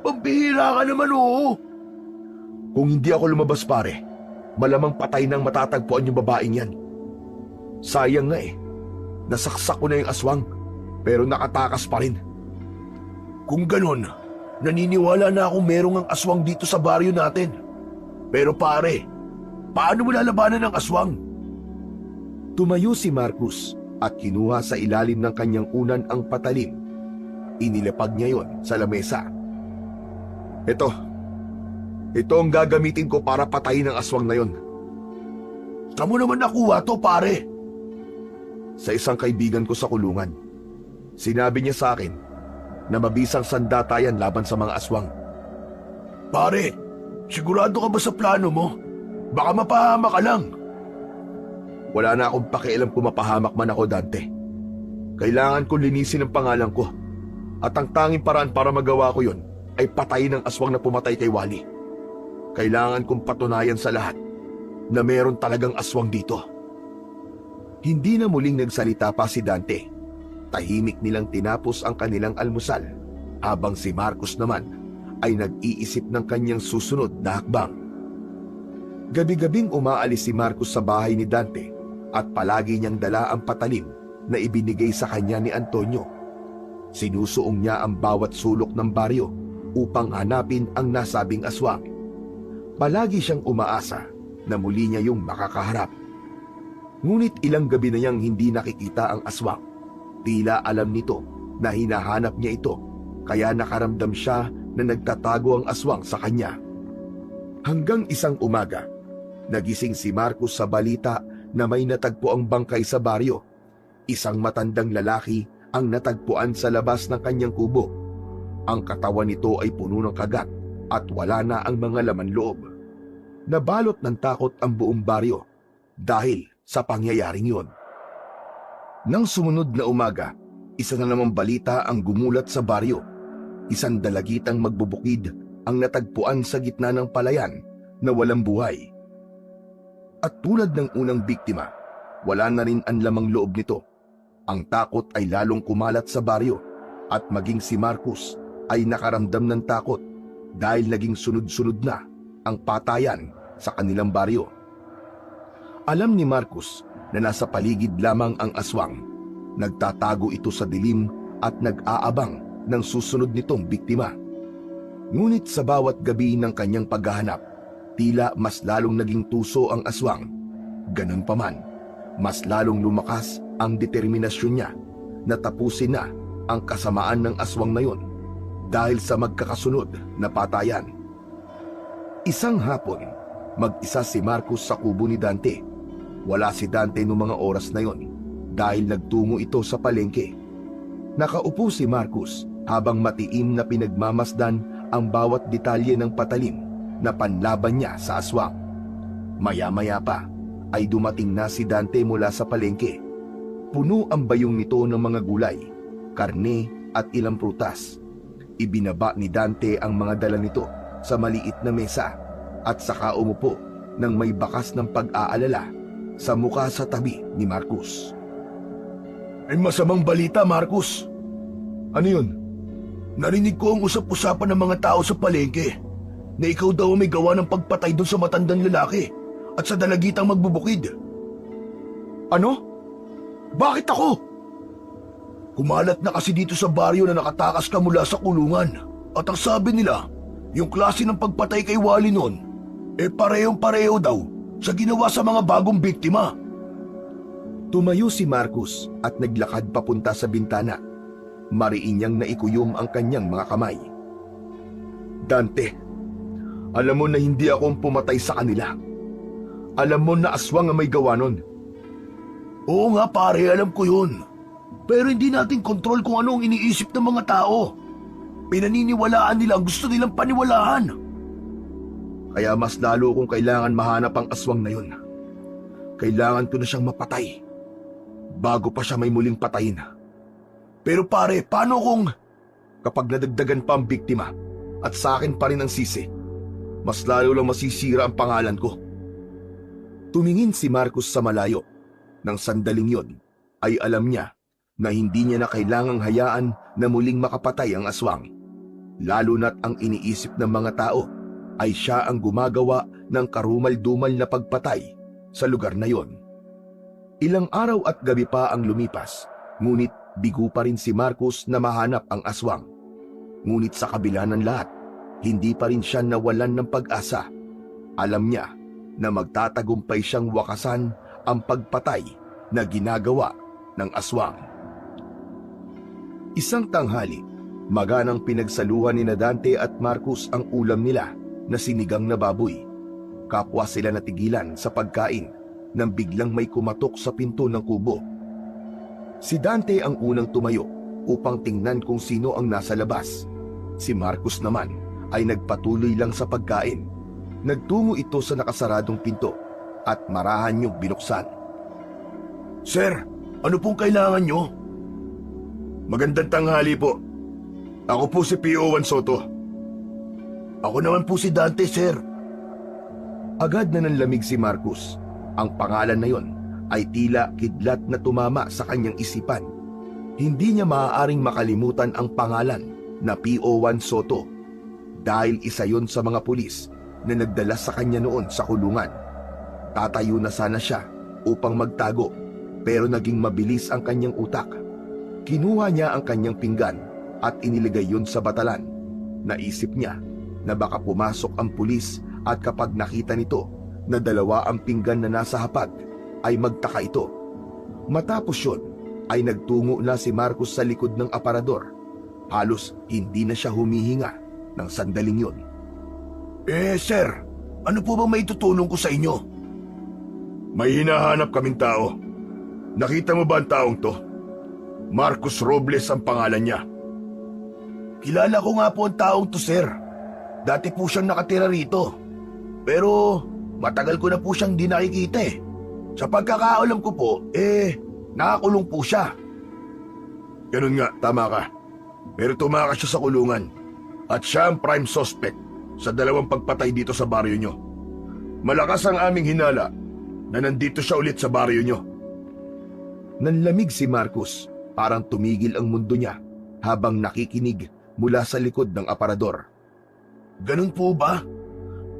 Pambihira ka naman, oo. Kung hindi ako lumabas, pare, malamang patay nang matatagpuan yung babaeng yan. Sayang nga nasaksak ko na yung aswang, pero nakatakas pa rin. Kung ganon, naniniwala na akong merong ang aswang dito sa baryo natin. Pero pare, paano mo lalabanan ng aswang? Tumayo si Marcus at kinuha sa ilalim ng kanyang unan ang patalim. Inilapag niya yon sa lamesa. Ito ang gagamitin ko para patayin ang aswang na yon. Saan mo naman nakuha to, pare? Sa isang kaibigan ko sa kulungan. Sinabi niya sa akin na mabisang sandata yan laban sa mga aswang. Pare, sigurado ka ba sa plano mo? Baka mapahamak ka lang. Wala na akong pakialam kung mapahamak man ako, Dante. Kailangan ko linisin ang pangalan ko. At ang tanging paraan para magawa ko yon ay patayin ang aswang na pumatay kay Wally. Kailangan kong patunayan sa lahat na meron talagang aswang dito. Hindi na muling nagsalita pa si Dante. Tahimik nilang tinapos ang kanilang almusal habang si Marcus naman ay nag-iisip ng kanyang susunod na hakbang. Gabi-gabing umaalis si Marcus sa bahay ni Dante at palagi niyang dala ang patalim na ibinigay sa kanya ni Antonio. Sinusuong niya ang bawat sulok ng baryo upang hanapin ang nasabing aswang. Palagi siyang umaasa na muli niya yung makakaharap. Ngunit ilang gabi na niyang hindi nakikita ang aswang. Tila alam nito na hinahanap niya ito, kaya nakaramdam siya na nagtatago ang aswang sa kanya. Hanggang isang umaga, nagising si Marcus sa balita na may natagpo ang bangkay sa baryo. Isang matandang lalaki ang natagpuan sa labas ng kanyang kubo. Ang katawan nito ay puno ng kagat at wala na ang mga laman loob. Nabalot ng takot ang buong baryo dahil sa pangyayaring yon. Nang sumunod na umaga, isa na namang balita ang gumulat sa baryo. Isang dalagitang magbubukid ang natagpuan sa gitna ng palayan na walang buhay. At tulad ng unang biktima, wala na rin ang lamang loob nito. Ang takot ay lalong kumalat sa baryo at maging si Marcus ay nakaramdam ng takot dahil naging sunod-sunod na ang patayan sa kanilang baryo. Alam ni Marcus na nasa paligid lamang ang aswang. Nagtatago ito sa dilim at nag-aabang ng susunod nitong biktima. Ngunit sa bawat gabi ng kanyang paghahanap, tila mas lalong naging tuso ang aswang. Ganun pa man, mas lalong lumakas ang determinasyon niya na tapusin na ang kasamaan ng aswang na yun dahil sa magkakasunod na patayan. Isang hapon, mag-isa si Marcus sa kubo ni Dante. Wala si Dante noong mga oras na yon dahil nagtungo ito sa palengke. Nakaupo si Marcus habang matiim na pinagmamasdan ang bawat detalye ng patalim na panlaban niya sa aswang. Maya-maya pa ay dumating na si Dante mula sa palengke. Puno ang bayong nito ng mga gulay, karne at ilang prutas. Ibinaba ni Dante ang mga dala nito sa maliit na mesa at saka umupo nang may bakas ng pag-aalala sa mukha sa tabi ni Marcus. Ay masamang balita, Marcus. Ano yun? Narinig ko ang usap-usapan ng mga tao sa palengke na ikaw daw may gawa ng pagpatay doon sa matandang lalaki at sa dalagitang magbubukid. Ano? Bakit ako? Kumalat na kasi dito sa baryo na nakatakas ka mula sa kulungan. At ang sabi nila, yung klase ng pagpatay kay Wally noon, parehong-pareho daw sa ginawa sa mga bagong biktima. Tumayo si Marcus at naglakad papunta sa bintana. Mariin niyang naikuyom ang kanyang mga kamay. Dante, alam mo na hindi ako ang pumatay sa kanila. Alam mo na aswang ang may gawa nun. Oo nga pare, alam ko yun. Pero hindi natin kontrol kung ano ang iniisip ng mga tao. Pinaniniwalaan nila ang gusto nilang paniwalaan. Kaya mas lalo kong kailangan mahanap ang aswang na yun. Kailangan ko na siyang mapatay bago pa siya may muling patayin. Pero pare, paano kung... Kapag nadagdagan pa ang biktima at sa akin pa rin ang sisi, mas lalo lang masisira ang pangalan ko. Tumingin si Marcus sa malayo. Nang sandaling yon, ay alam niya na hindi niya na kailangang hayaan na muling makapatay ang aswang. Lalo na't ang iniisip ng mga tao ay siya ang gumagawa ng karumal-dumal na pagpatay sa lugar na yon. Ilang araw at gabi pa ang lumipas, ngunit bigo pa rin si Marcus na mahanap ang aswang. Ngunit sa kabila ng lahat, hindi pa rin siya nawalan ng pag-asa. Alam niya na magtatagumpay siyang wakasan ang pagpatay na ginagawa ng aswang. Isang tanghali, maganang pinagsaluhan ni Dante at Marcus ang ulam nila na sinigang na baboy. Kapwa sila natigilan sa pagkain nang biglang may kumatok sa pinto ng kubo. Si Dante ang unang tumayo upang tingnan kung sino ang nasa labas. Si Marcus naman ay nagpatuloy lang sa pagkain. Nagtungo ito sa nakasaradong pinto at marahan niyong binuksan. Sir, ano pong kailangan nyo? Magandang tanghali po. Ako po si P.O. Soto. Ako naman po si Dante, sir. Agad na nanlamig si Marcus. Ang pangalan na yon ay tila kidlat na tumama sa kanyang isipan. Hindi niya maaaring makalimutan ang pangalan na P.O. Soto dahil isa yon sa mga pulis na nagdala sa kanya noon sa kulungan. Tatayo na sana siya upang magtago pero naging mabilis ang kanyang utak. Kinuha niya ang kanyang pinggan at iniligay yun sa batalan. Naisip niya na baka pumasok ang pulis at kapag nakita nito na dalawa ang pinggan na nasa hapag ay magtaka ito. Matapos yun ay nagtungo na si Marcus sa likod ng aparador. Halos hindi na siya humihinga ng sandaling yun. Sir, ano po bang maitutulong ko sa inyo? May hinahanap kaming tao. Nakita mo ba ang taong to? Marcus Robles ang pangalan niya. Kilala ko nga po ang taong to, sir. Dati po siyang nakatira rito. Pero matagal ko na po siyang di nakikita eh. Sa pagkakaalam ko po, nakakulong po siya. Ganun nga, tama ka. Pero tumakas siya sa kulungan. At siya ang prime suspect sa dalawang pagpatay dito sa baryo nyo. Malakas ang aming hinala na nandito siya ulit sa baryo nyo. Nanlamig si Marcus, parang tumigil ang mundo niya habang nakikinig mula sa likod ng aparador. Ganun po ba?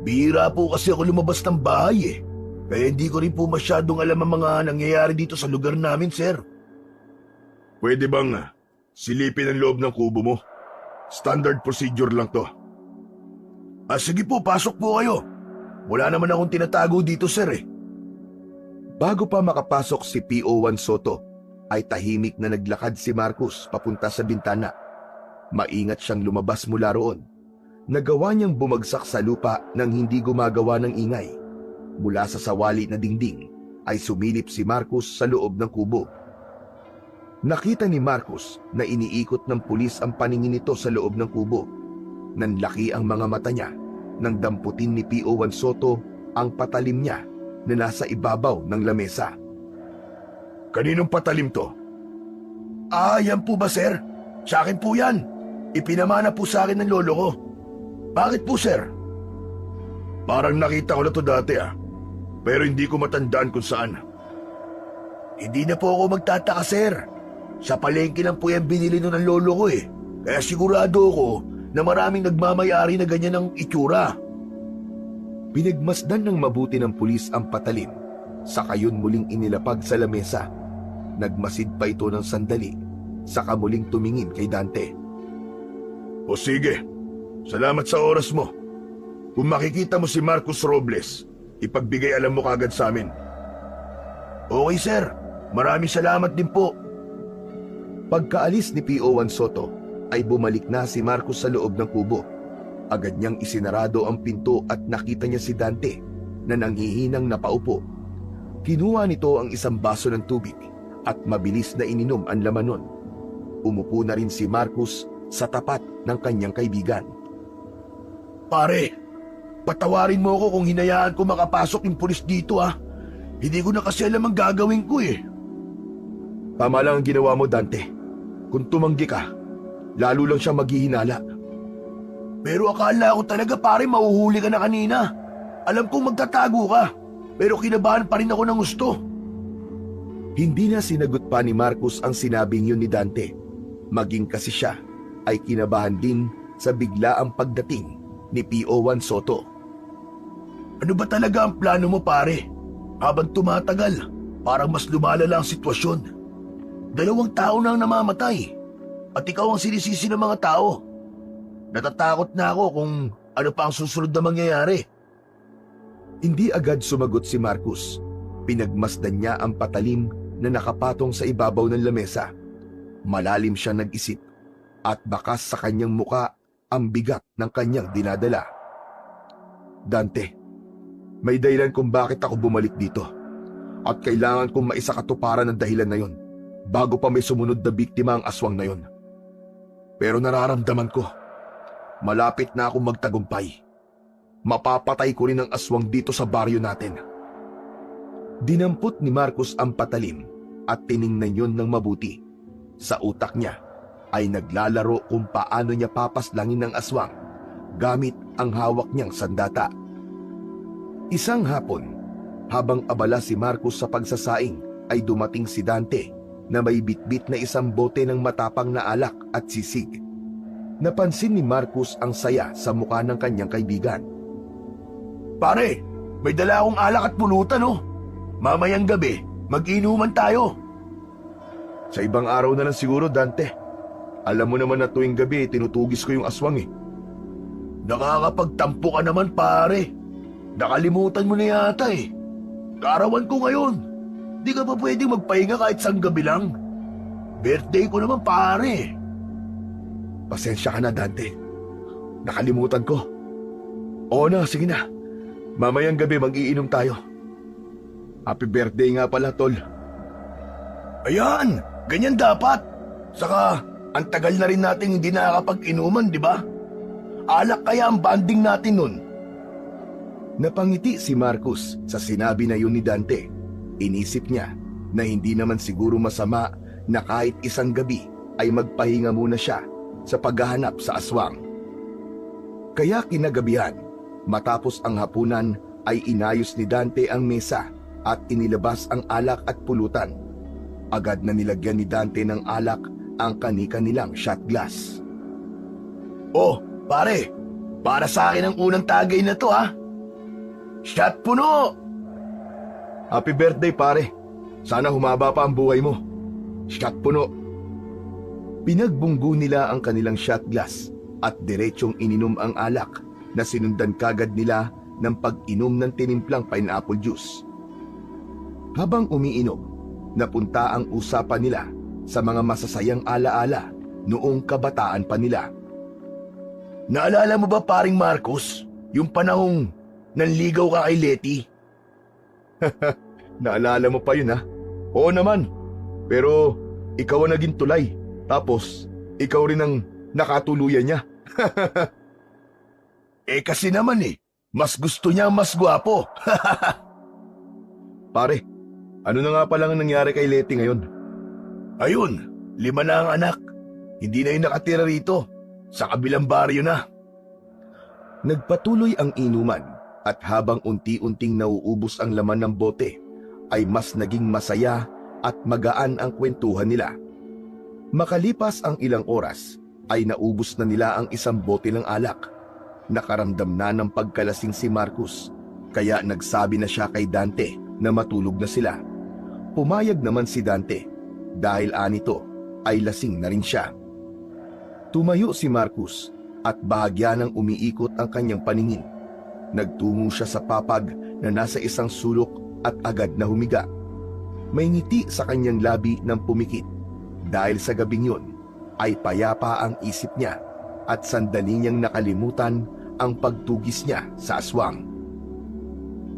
Bihira po kasi ako lumabas ng bahay eh. Kaya hindi ko rin po masyadong alam ang mga nangyayari dito sa lugar namin, sir. Pwede bang silipin ang loob ng kubo mo? Standard procedure lang to. Sige po, pasok po kayo. Wala naman akong tinatago dito, sir eh. Bago pa makapasok si P.O. Soto, ay tahimik na naglakad si Marcus papunta sa bintana. Maingat siyang lumabas mula roon. Nagawa niyang bumagsak sa lupa nang hindi gumagawa ng ingay. Mula sa sawali na dingding ay sumilip si Marcus sa loob ng kubo. Nakita ni Marcus na iniikot ng pulis ang paningin nito sa loob ng kubo. Nanlaki ang mga mata niya nang damputin ni P.O. Juan Soto ang patalim niya na nasa ibabaw ng lamesa. Kaninong patalim to? Yan po ba, sir? Sa akin po yan. Ipinamana po sa akin ng lolo ko. Bakit po, sir? Parang nakita ko na to dati pero hindi ko matandaan kung saan. Hindi na po ako magtataka, sir. Sa palengke lang po yan binili nun ng lolo ko Kaya sigurado ko na maraming nagmamayari na ganyan ang itsura. Pinagmasdan ng mabuti ng pulis ang patalim, saka yun muling inilapag sa lamesa. Nagmasid pa ito ng sandali, saka muling tumingin kay Dante. O sige, salamat sa oras mo. Kung makikita mo si Marcus Robles, ipagbigay alam mo kagad sa amin. Okay, sir. Maraming salamat din po. Pagkaalis ni P.O. Juan Soto, ay bumalik na si Marcus sa loob ng kubo. Agad niyang isinarado ang pinto at nakita niya si Dante na nanghihinang napaupo. Kinuha nito ang isang baso ng tubig at mabilis na ininom ang laman nun. Umupo na rin si Marcus sa tapat ng kanyang kaibigan. Pare, patawarin mo ako kung hinayaan ko makapasok yung pulis dito Hindi ko na kasi alam ang gagawin ko Tama lang ang ginawa mo, Dante. Kung tumanggi ka, lalo lang siya maghihinala. Pero akala ko talaga, pare, mahuhuli ka na kanina. Alam kong magtatago ka, pero kinabahan pa rin ako ng gusto. Hindi na sinagot pa ni Marcus ang sinabing yun ni Dante. Maging kasi siya ay kinabahan din sa biglaang pagdating ni P.O. Juan Soto. Ano ba talaga ang plano mo, pare? Habang tumatagal, parang mas lumalala ang sitwasyon. 2 tao na ang namamatay at ikaw ang sinisisi ng mga tao. Natatakot na ako kung ano pa ang susunod na mangyayari. Hindi agad sumagot si Marcus. Pinagmasdan niya ang patalim na nakapatong sa ibabaw ng lamesa. Malalim siya nag-isip at bakas sa kanyang muka ang bigat ng kanyang dinadala. Dante, may dahilan kung bakit ako bumalik dito at kailangan kong maisakatuparan ang dahilan na yon bago pa may sumunod na biktima ang aswang na yon. Pero nararamdaman ko, malapit na akong magtagumpay. Mapapatay ko rin ang aswang dito sa baryo natin. Dinampot ni Marcus ang patalim at tiningnan yon ng mabuti. Sa utak niya ay naglalaro kung paano niya papaslangin ng aswang gamit ang hawak niyang sandata. Isang hapon, habang abala si Marcus sa pagsasaing, ay dumating si Dante na may bitbit na isang bote ng matapang na alak at sisig. Napansin ni Marcus ang saya sa mukha ng kanyang kaibigan. Pare, may dala akong alak at pulutan Mamayang gabi, mag-inuman tayo. Sa ibang araw na lang siguro, Dante. Alam mo naman na tuwing gabi tinutugis ko yung aswang Nakakapagtampo ka naman, pare. Nakalimutan mo na yata Kaarawan ko ngayon. Di ka pa pwedeng magpahinga kahit sang gabi lang. Birthday ko naman, pare. Pasensya ka na, Dante. Nakalimutan ko. Oo na, sige na. Mamayang gabi mag-iinom tayo. Happy birthday nga pala, tol. Ayan, ganyan dapat. Saka, ang tagal na rin nating hindi nakakapag-inuman, di ba? Alak kaya ang banding natin nun. Napangiti si Marcus sa sinabi na yun ni Dante. Inisip niya na hindi naman siguro masama na kahit isang gabi ay magpahinga muna siya sa paghahanap sa aswang. Kaya kinagabihan, matapos ang hapunan ay inayos ni Dante ang mesa at inilabas ang alak at pulutan. Agad na nilagyan ni Dante ng alak ang kani-kanilang shot glass. Oh, pare, para sa akin ang unang tagay na to Shot puno! Happy birthday, pare. Sana humaba pa ang buhay mo. Shot puno. Pinagbunggo nila ang kanilang shot glass at diretsong ininom ang alak na sinundan kagad nila ng pag-inom ng tinimplang pineapple juice. Habang umiinom, napunta ang usapan nila sa mga masasayang alaala noong kabataan pa nila. Naalala mo ba, paring Marcos, yung panahong nanligaw ka kay Letty? Naalala mo pa yun, ha? Oo naman. Pero ikaw ang naging tulay. Tapos ikaw rin ang nakatuluyan niya. Kasi naman mas gusto niya mas gwapo. Pare, ano na nga pala ang nangyari kay Letty ngayon? Ayun, 5 na ang anak. Hindi na yung nakatira rito. Sa kabilang baryo na. Nagpatuloy ang inuman at habang unti-unting nauubos ang laman ng bote, ay mas naging masaya at magaan ang kwentuhan nila. Makalipas ang ilang oras, ay naubos na nila ang isang bote ng alak. Nakaramdam na ng pagkalasing si Marcos, kaya nagsabi na siya kay Dante na matulog na sila. Pumayag naman si Dante dahil anito ay lasing na rin siya. Tumayo si Marcos at bahagya nang umiikot ang kanyang paningin. Nagtungo siya sa papag na nasa isang sulok at agad na humiga. May ngiti sa kanyang labi nang pumikit dahil sa gabing yun ay payapa ang isip niya at sandali niyang nakalimutan ang pagtugis niya sa aswang.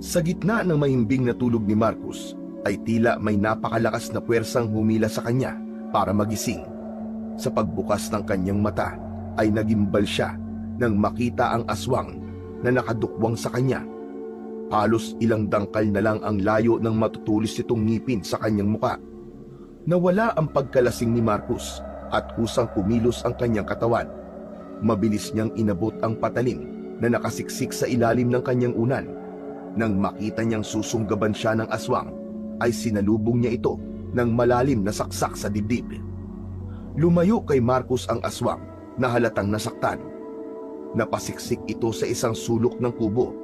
Sa gitna ng mahimbing na tulog ni Marcos ay tila may napakalakas na puwersang humila sa kanya para magising. Sa pagbukas ng kanyang mata ay nagimbal siya nang makita ang aswang na nakadukwang sa kanya. Halos ilang dangkal na lang ang layo ng matutulis nitong ngipin sa kanyang muka. Nawala ang pagkalasing ni Marcos at kusang kumilos ang kanyang katawan. Mabilis niyang inabot ang patalim na nakasiksik sa ilalim ng kanyang unan. Nang makita niyang susunggaban siya ng aswang, ay sinalubong niya ito ng malalim na saksak sa dibdib. Lumayo kay Marcos ang aswang na halatang nasaktan. Napasiksik ito sa isang sulok ng kubo.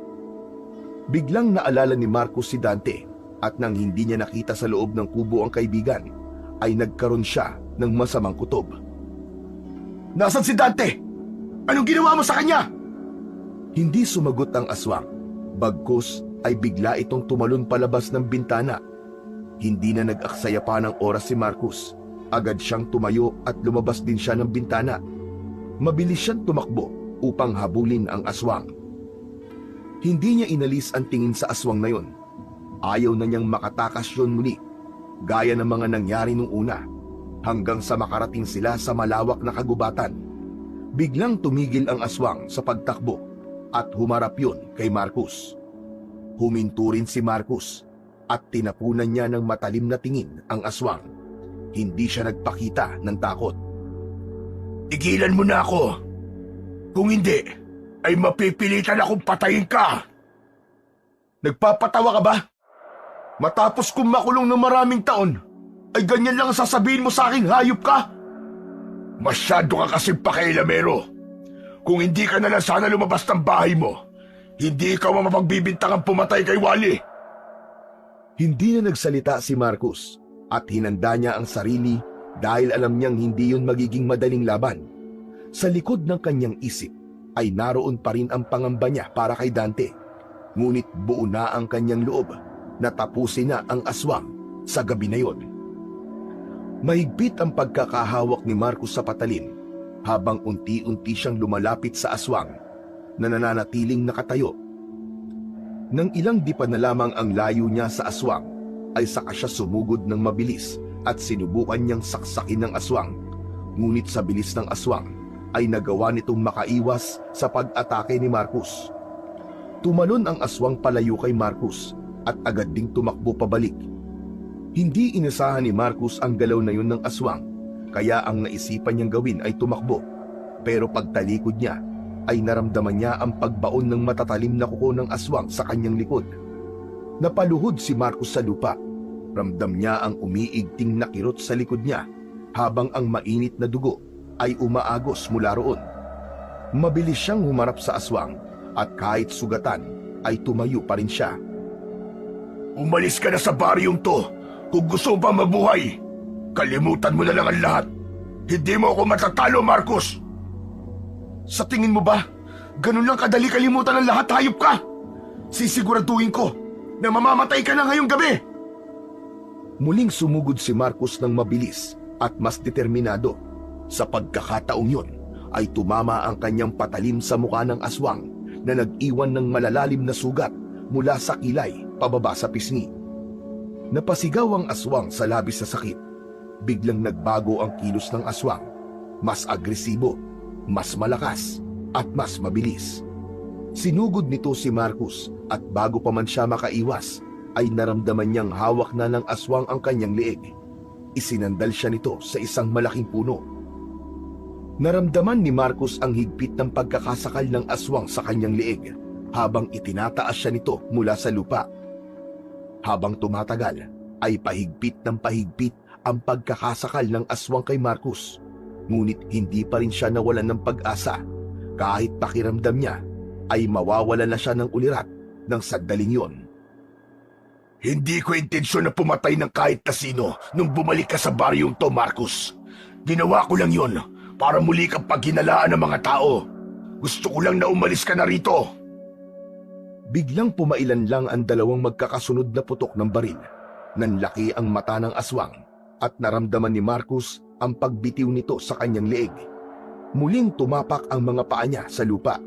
Biglang naalala ni Marcos si Dante at nang hindi niya nakita sa loob ng kubo ang kaibigan, ay nagkaroon siya ng masamang kutob. Nasaan si Dante? Anong ginawa mo sa kanya? Hindi sumagot ang aswang. Bagkus ay bigla itong tumalon palabas ng bintana. Hindi na nag-aksaya pa ng oras si Marcos. Agad siyang tumayo at lumabas din siya ng bintana. Mabilis siyang tumakbo upang habulin ang aswang. Hindi niya inalis ang tingin sa aswang na yon. Ayaw na niyang makatakas yun muli, gaya ng mga nangyari nung una, hanggang sa makarating sila sa malawak na kagubatan. Biglang tumigil ang aswang sa pagtakbo at humarap yun kay Marcos. Huminto rin si Marcos at tinapunan niya ng matalim na tingin ang aswang. Hindi siya nagpakita ng takot. Tigilan mo na ako. Kung hindi, ay mapipilitan akong patayin ka. Nagpapatawa ka ba? Matapos kong makulong ng maraming taon, ay ganyan lang ang sasabihin mo sa aking hayop ka? Masyado ka kasing pakailamero. Kung hindi ka na lang sana lumabas ng bahay mo, hindi ikaw ang mapagbibintangang pumatay kay Wally. Hindi na nagsalita si Marcos at hinanda niya ang sarili dahil alam niyang hindi yun magiging madaling laban. Sa likod ng kanyang isip ay naroon pa rin ang pangamba niya para kay Dante. Ngunit buo na ang kanyang loob na tapusin na ang aswang sa gabi na yon. Mahigpit ang pagkakahawak ni Marcos sa patalim habang unti-unti siyang lumalapit sa aswang na nananatiling nakatayo. Nang ilang dipa na lamang ang layo niya sa aswang, ay saka siya sumugod ng mabilis at sinubukan niyang saksakin ng aswang. Ngunit sa bilis ng aswang ay nagawa nitong makaiwas sa pag-atake ni Marcos. Tumalon ang aswang palayo kay Marcos at agad ding tumakbo pabalik. Hindi inasahan ni Marcos ang galaw na yun ng aswang, kaya ang naisipan niyang gawin ay tumakbo. Pero pagtalikod niya ay naramdaman niya ang pagbaon ng matatalim na kuko ng aswang sa kanyang likod. Napaluhod si Marcos sa lupa. Ramdam niya ang umiigting na kirot sa likod niya habang ang mainit na dugo ay umaagos mula roon. Mabilis siyang humarap sa aswang at kahit sugatan ay tumayo pa rin siya. Umalis ka na sa baryong to kung gusto mo pa mabuhay. Kalimutan mo na lang ang lahat. Hindi mo ako matatalo, Marcos. Sa tingin mo ba, ganun lang kadali kalimutan ang lahat, hayop ka? Sisiguraduhin ko na mamamatay ka na ngayong gabi. Muling sumugod si Marcos ng mabilis at mas determinado. Sa pagkakataong yun ay tumama ang kanyang patalim sa mukha ng aswang na nag-iwan ng malalalim na sugat mula sa kilay pababa sa pisngi. Napasigaw ang aswang sa labis na sakit. Biglang nagbago ang kilos ng aswang. Mas agresibo, mas malakas, at mas mabilis. Sinugod nito si Marcos at bago pa man siya makaiwas, ay naramdaman niyang hawak na ng aswang ang kanyang leeg. Isinandal siya nito sa isang malaking puno. Naramdaman ni Marcos ang higpit ng pagkakasakal ng aswang sa kanyang leeg habang itinataas siya nito mula sa lupa. Habang tumatagal, ay pahigpit ng pahigpit ang pagkakasakal ng aswang kay Marcos. Ngunit hindi pa rin siya nawalan ng pag-asa. Kahit pakiramdam niya, ay mawawala na siya ng ulirat ng sandaling yon. Hindi ko intensyon na pumatay ng kahit na sino nung bumalik ka sa baryong to, Marcos. Ginawa ko lang yon para muli kang paghinalaan ng mga tao. Gusto ko lang na umalis ka na rito. Biglang pumailan lang ang dalawang magkakasunod na putok ng baril. Nanlaki ang mata ng aswang at naramdaman ni Marcos ang pagbitiw nito sa kanyang leeg. Muling tumapak ang mga paa niya sa lupa.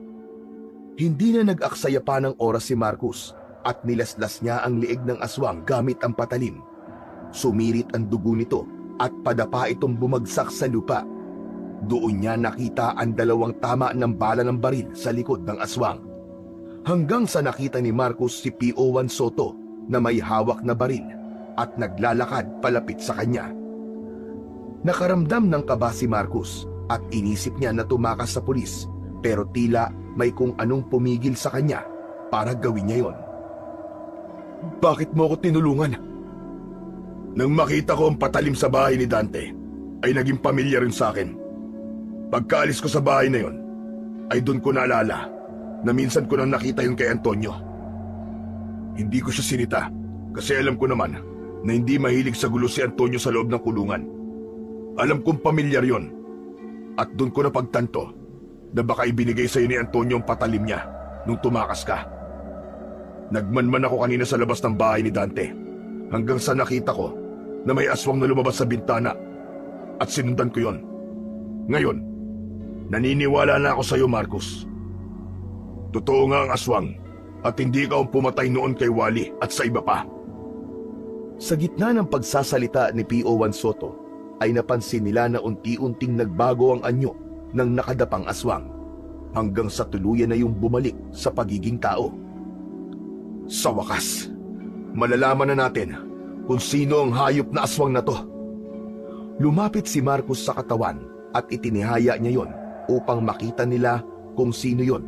Hindi na nag-aksaya pa ng oras si Marcos at nilaslas niya ang leeg ng aswang gamit ang patalim. Sumirit ang dugo nito at padapa itong bumagsak sa lupa. Doon niya nakita ang dalawang tama ng bala ng baril sa likod ng aswang. Hanggang sa nakita ni Marcos si PO1 Soto na may hawak na baril at naglalakad palapit sa kanya. Nakaramdam ng kaba si Marcos at inisip niya na tumakas sa pulis, pero tila may kung anong pumigil sa kanya para gawin niya yon. Bakit mo ako tinulungan? Nang makita ko ang patalim sa bahay ni Dante, ay naging pamilya rin sa akin. Pagkaalis ko sa bahay na yon, ay doon ko naalala na minsan ko nang nakita yun kay Antonio. Hindi ko siya sinita kasi alam ko naman na hindi mahilig sa gulo si Antonio sa loob ng kulungan. Alam kong pamilyar yon at doon ko napagtanto na baka ibinigay sa iyo ni Antonio ang patalim niya nung tumakas ka. Nagmanman ako kanina sa labas ng bahay ni Dante hanggang sa nakita ko na may aswang na lumabas sa bintana at sinundan ko yon. Ngayon, naniniwala na ako sa iyo, Marcos. Totoo nga ang aswang at hindi ka ang pumatay noon kay Wally at sa iba pa. Sa gitna ng pagsasalita ni PO1 Soto, ay napansin nila na unti-unting nagbago ang anyo ng nakadapang aswang hanggang sa tuluyan na yung bumalik sa pagiging tao. Sa wakas, malalaman na natin kung sino ang hayop na aswang na to. Lumapit si Marcos sa katawan at itinihaya niya yon upang makita nila kung sino yon.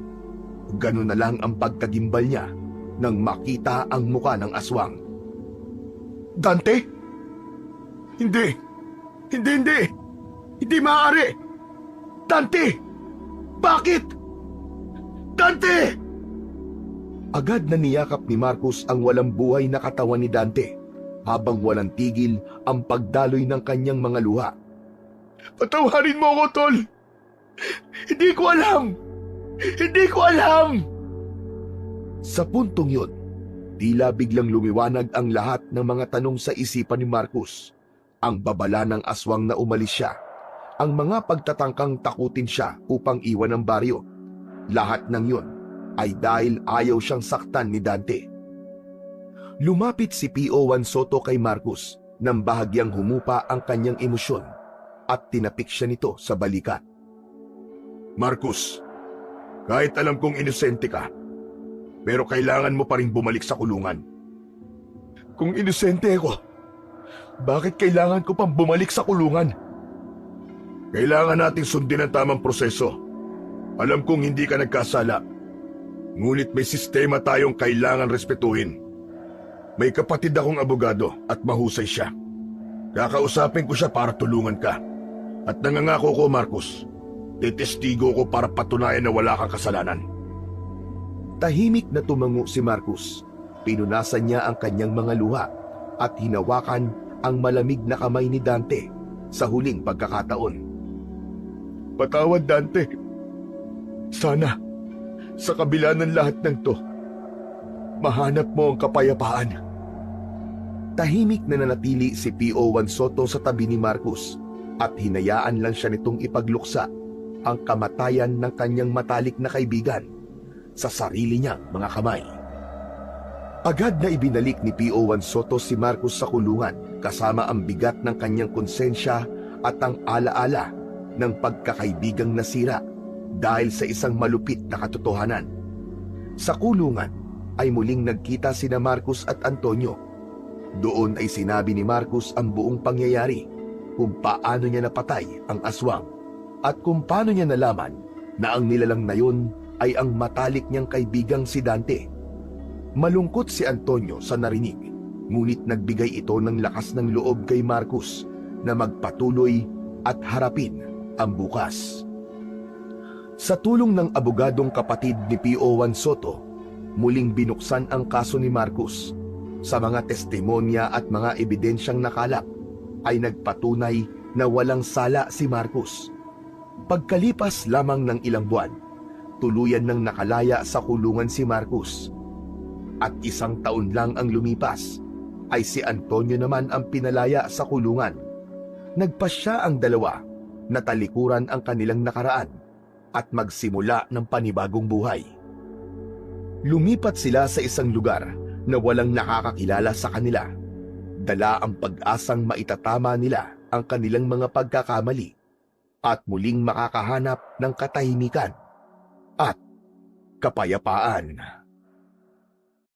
Ganun na lang ang pagkagimbal niya nang makita ang muka ng aswang. Dante? Hindi! Hindi! Hindi maaari! Dante! Bakit? Dante! Agad na niyakap ni Marcos ang walang buhay na katawan ni Dante habang walang tigil ang pagdaloy ng kanyang mga luha. Patawarin mo ako, Tol! Hindi ko alam! Hindi ko alam! Sa puntong yun, tila biglang lumiwanag ang lahat ng mga tanong sa isipan ni Marcos. Ang babala ng aswang na umalis siya, ang mga pagtatangkang takutin siya upang iwan ang baryo. Lahat ng yun ay dahil ayaw siyang saktan ni Dante. Lumapit si PO1 Soto kay Marcos nang bahagyang humupa ang kanyang emosyon at tinapik siya nito sa balikat. Marcos, kahit alam kong inosente ka, pero kailangan mo pa rin bumalik sa kulungan. Kung inosente ako, bakit kailangan ko pang bumalik sa kulungan? Kailangan nating sundin ang tamang proseso. Alam kong hindi ka nagkasala, ngunit may sistema tayong kailangan respetuhin. May kapatid akong abogado at mahusay siya. Kakausapin ko siya para tulungan ka. At nangangako ko, Marcos, titestigo ko para patunayan na wala kang kasalanan. Tahimik na tumango si Marcos. Pinunasan niya ang kanyang mga luha at hinawakan ang malamig na kamay ni Dante sa huling pagkakataon. Patawad, Dante. Sana, sa kabila ng lahat ng to, mahanap mo ang kapayapaan. Tahimik na nanatili si P.O. Juan Soto sa tabi ni Marcos at hinayaan lang siya nitong ipagluksa ang kamatayan ng kanyang matalik na kaibigan sa sarili niyang mga kamay. Agad na ibinalik ni P.O. Juan Soto si Marcos sa kulungan kasama ang bigat ng kanyang konsensya at ang alaala ng pagkakaibigang nasira dahil sa isang malupit na katotohanan. Sa kulungan ay muling nagkita sina Marcos at Antonio. Doon ay sinabi ni Marcos ang buong pangyayari, kung paano niya napatay ang aswang at kung paano niya nalaman na ang nilalang na yun ay ang matalik niyang kaibigang si Dante. Malungkot si Antonio sa narinig, ngunit nagbigay ito ng lakas ng loob kay Marcos na magpatuloy at harapin ang bukas. Sa tulong ng abogadong kapatid ni P.O. Juan Soto, muling binuksan ang kaso ni Marcos. Sa mga testimonya at mga ebidensyang nakalap, ay nagpatunay na walang sala si Marcos. Pagkalipas lamang ng ilang buwan, tuluyan nang nakalaya sa kulungan si Marcos. At 1 taon lang ang lumipas, ay si Antonio naman ang pinalaya sa kulungan. Nagpasya ang dalawa na talikuran ang kanilang nakaraan at magsimula ng panibagong buhay. Lumipat sila sa isang lugar na walang nakakakilala sa kanila. Dala ang pag-asang maitatama nila ang kanilang mga pagkakamali at muling makakahanap ng katahimikan at kapayapaan.